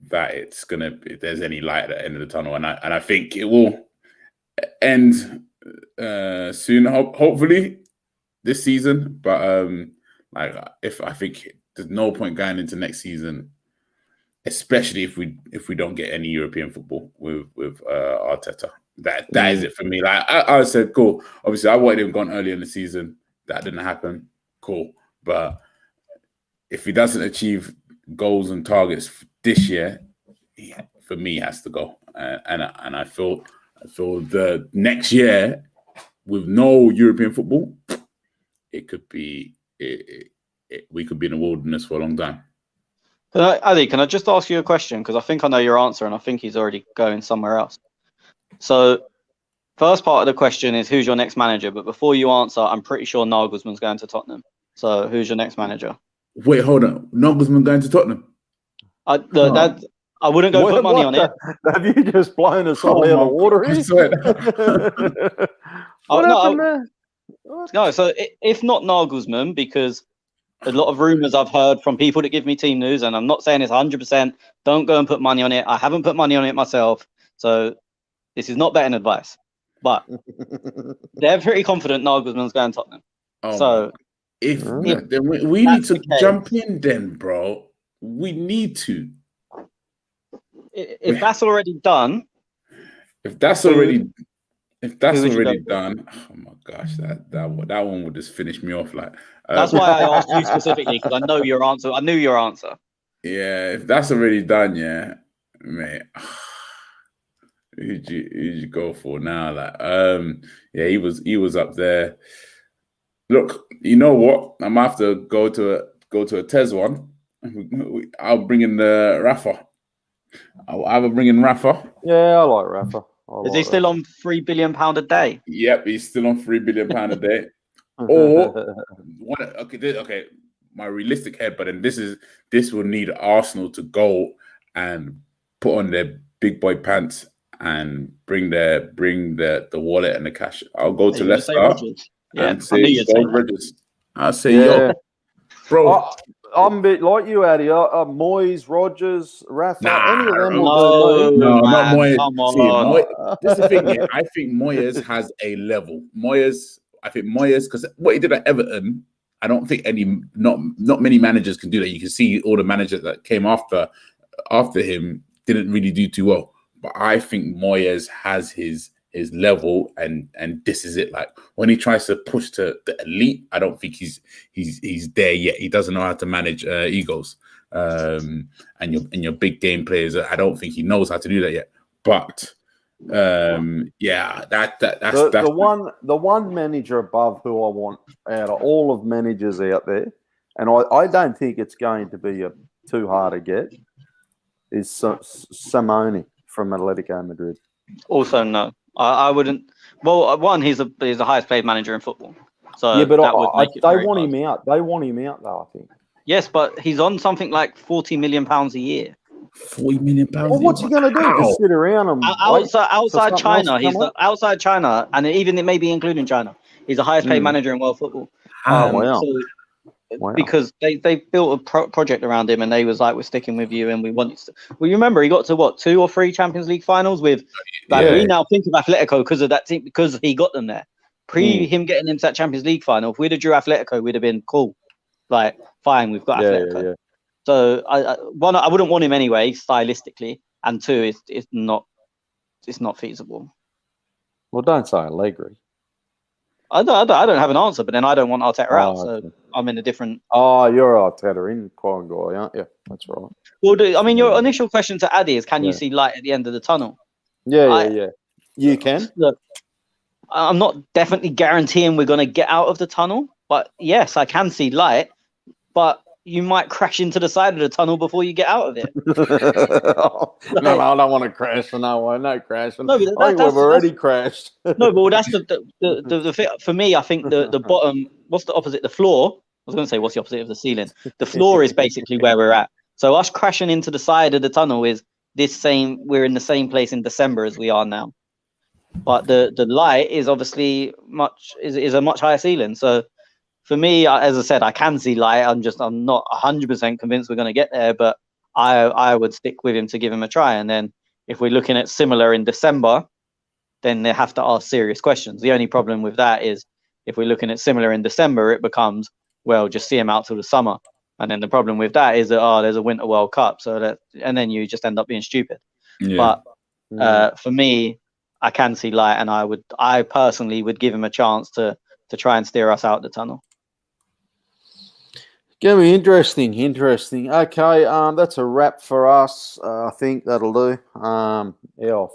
that there's any light at the end of the tunnel, and I think it will end soon, hopefully this season. But I think there's no point going into next season, especially if we don't get any European football with Arteta. That is it for me. Like I said, cool. Obviously, I wanted him gone early in the season. That didn't happen. Cool. But if he doesn't achieve goals and targets this year, for me, he has to go. And I feel the next year with no European football, it could be we could be in the wilderness for a long time. Ali, can I just ask you a question? Because I think I know your answer, and I think he's already going somewhere else. So, first part of the question is, who's your next manager? But before you answer, I'm pretty sure Nagelsmann's going to Tottenham. So, who's your next manager? Wait, hold on. Nagelsmann going to Tottenham? I wouldn't go put money on it. Have you just blown us all out of the water here? What happened there? No, so if not Nagelsmann, because a lot of rumours I've heard from people that give me team news, and I'm not saying it's 100%, don't go and put money on it. I haven't put money on it myself. So this is not betting advice. But they're pretty confident Nagelsmann's going to Tottenham. So if we need to jump in then, bro. We need to. If that's already done. If that's already done, oh my gosh, that one would just finish me off. Like that's why I asked you specifically, because I know your answer. I knew your answer. Yeah, if that's already done, yeah, mate. Who'd you go for now? Like, yeah, he was up there. Look, you know what? I'm gonna have to go to a Tez one. I'll bring in the Rafa. I'll either bring in Rafa. Yeah, I like Rafa. Is he still on £3 billion a day? Yep, he's still on £3 billion a day. Or okay, my realistic head, but then this will need Arsenal to go and put on their big boy pants and bring the wallet and the cash. I'll go to Leicester and say Rodgers. I'll say yo, bro. I'm a bit like you, Addy. Moyes, Rodgers, Rafa, any of them will do. No, not Moyes. This is the thing. Yeah. I think Moyes has a level. I think Moyes, because what he did at Everton, I don't think not many managers can do that. You can see all the managers that came after him didn't really do too well. But I think Moyes has his level, and this is it. Like when he tries to push to the elite, I don't think he's there yet. He doesn't know how to manage egos and your big game players. I don't think he knows how to do that yet. But yeah, that's the one manager above who I want out of all of managers out there, and I don't think it's going to be too hard to get, is Simone from Atletico Madrid. Also, no. I wouldn't. Well, one, he's the highest paid manager in football. So yeah, but they want him out. They want him out, though. I think. Yes, but he's on something like £40 million a year. £40 million. Well, what's he going to do? Just sit around and outside China? He's outside China, and even it may be including China. He's the highest paid manager in world football. Wow. Wow. Because they built a project around him, and they was like, we're sticking with you, and we want you to. Well, you remember he got to what, 2 or 3 Champions League finals with. We now think of Atletico because of that team, because he got them there. Him getting into that Champions League final, if we'd have drew Atletico, we'd have been cool. Like, fine, we've got Atletico. Yeah. So I wouldn't want him anyway, stylistically, and 2, it's not feasible. Well, don't say Allegri. I don't have an answer, but then I don't want Arteta out, so Okay. I'm in a different. Oh, you're Arteta in Quarangai, aren't you? That's right. Well, I mean, your initial question to Addy is, can you see light at the end of the tunnel? Yeah. You can. Look, I'm not definitely guaranteeing we're going to get out of the tunnel, but yes, I can see light. But you might crash into the side of the tunnel before you get out of it. No, I don't want to crash. No crashing. No, but I think we've already crashed. No, but that's the thing. For me, I think the bottom. What's the opposite? The floor. I was going to say, what's the opposite of the ceiling? The floor is basically where we're at. So us crashing into the side of the tunnel is this same. We're in the same place in December as we are now. But the light is obviously is a much higher ceiling. So for me, as I said, I can see light. I'm not 100% convinced we're going to get there, but I would stick with him to give him a try. And then if we're looking at similar in December, then they have to ask serious questions. The only problem with that is if we're looking at similar in December, it becomes, well, just see him out till the summer. And then the problem with that is that, there's a Winter World Cup. And then you just end up being stupid. Yeah. But for me, I can see light, and I personally would give him a chance to try and steer us out the tunnel. Gonna be interesting. Okay, that's a wrap for us. I think that'll do.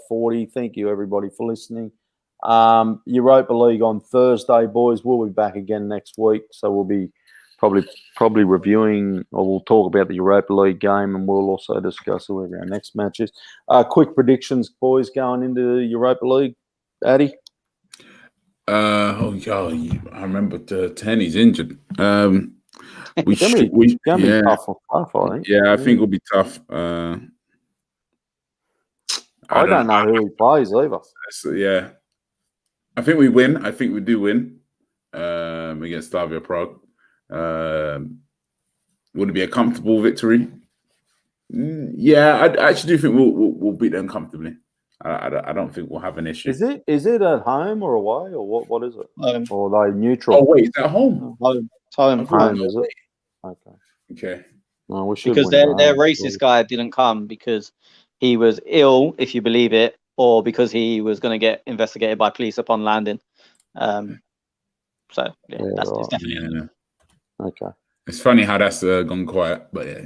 40. Thank you everybody for listening. Europa League on Thursday, boys. We'll be back again next week, so we'll be probably reviewing, or we'll talk about the Europa League game, and we'll also discuss whoever our next match is. Quick predictions, boys, going into the Europa League. Addy? I remember Tenny's injured. Be tough, I think. Yeah, I think it'll be tough. I don't know who he plays either. Yeah. I think we win. I think we do win against Slavia Prague. Would it be a comfortable victory? Yeah, I actually do think we'll beat them comfortably. I don't think we'll have an issue. Is it at home or away, or what is it? Or are they neutral? Oh wait, is that home? Home, is it? Okay. No, we should because their racist guy didn't come because he was ill, if you believe it, or because he was going to get investigated by police upon landing. That's definitely okay. It's funny how that's gone quiet, but yeah.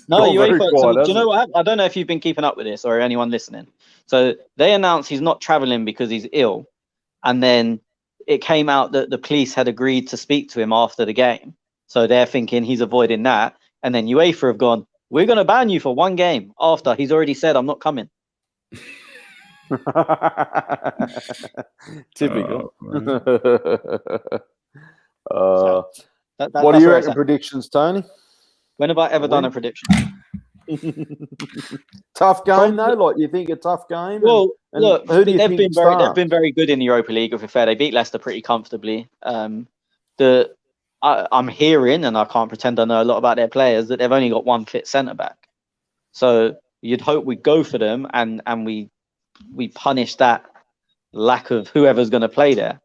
No, do you know what? I don't know if you've been keeping up with this or anyone listening. So they announced he's not traveling because he's ill, and then it came out that the police had agreed to speak to him after the game. So they're thinking he's avoiding that, and then UEFA have gone, we're going to ban you for one game after he's already said, I'm not coming. Typical. What are your predictions, Tony? When have I ever done a prediction? Tough game, though. Like, you think a tough game? Well, look, who do you think they've been very good in the Europa League. If we're fair, they beat Leicester pretty comfortably. I'm hearing, and I can't pretend I know a lot about their players, that they've only got one fit centre back. So you'd hope we go for them and we punish that lack of whoever's going to play there,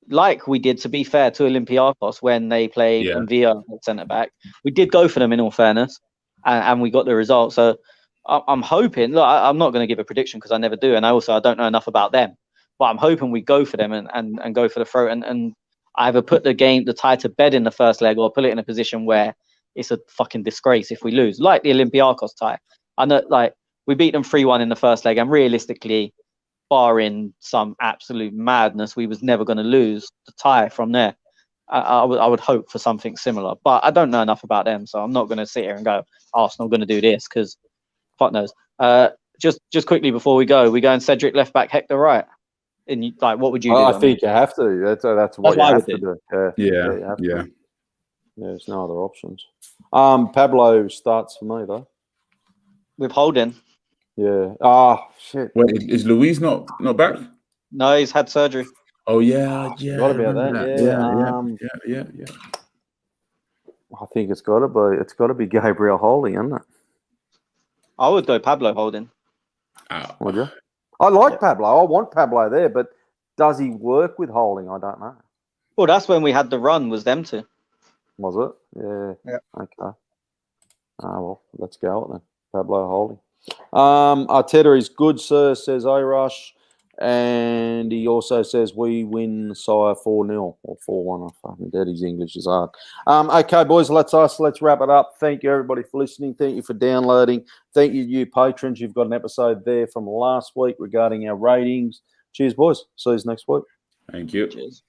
like we did, to be fair, to Olympiacos when they played Villa at centre back. We did go for them, in all fairness, and we got the result. So I'm hoping. Look, I'm not going to give a prediction because I never do, and I don't know enough about them. But I'm hoping we go for them and go for the throat and either put the tie to bed in the first leg, or put it in a position where it's a fucking disgrace if we lose, like the Olympiacos tie. I know, like, we beat them 3-1 in the first leg, and realistically, barring some absolute madness, we was never going to lose the tie from there. I would hope for something similar, but I don't know enough about them, so I'm not going to sit here and go, Arsenal going to do this, because fuck knows. Just quickly before we going Cedric left back, Hector right. And what would you do? I think you have to. That's what you have to do. Yeah. There's no other options. Pablo starts for me though. With Holding. Yeah. Shit. Wait, is Luis not back? No, he's had surgery. Oh yeah. Forgot about that. Yeah. I think it's got to be Gabriel Holding, isn't it? I would go Pablo Holding. Would you? I like Pablo. I want Pablo there, but does he work with Holding? I don't know. Well, that's when we had the run, was them two. Was it? Yeah. Okay. Well, let's go then. Pablo Holding. Arteta is good, sir, says Rush. And he also says we win Sire 4-0 or 4-1. I fucking doubt his English is hard. Okay, boys, let's wrap it up. Thank you, everybody, for listening. Thank you for downloading. Thank you patrons. You've got an episode there from last week regarding our ratings. Cheers, boys. See you next week. Thank you. Cheers.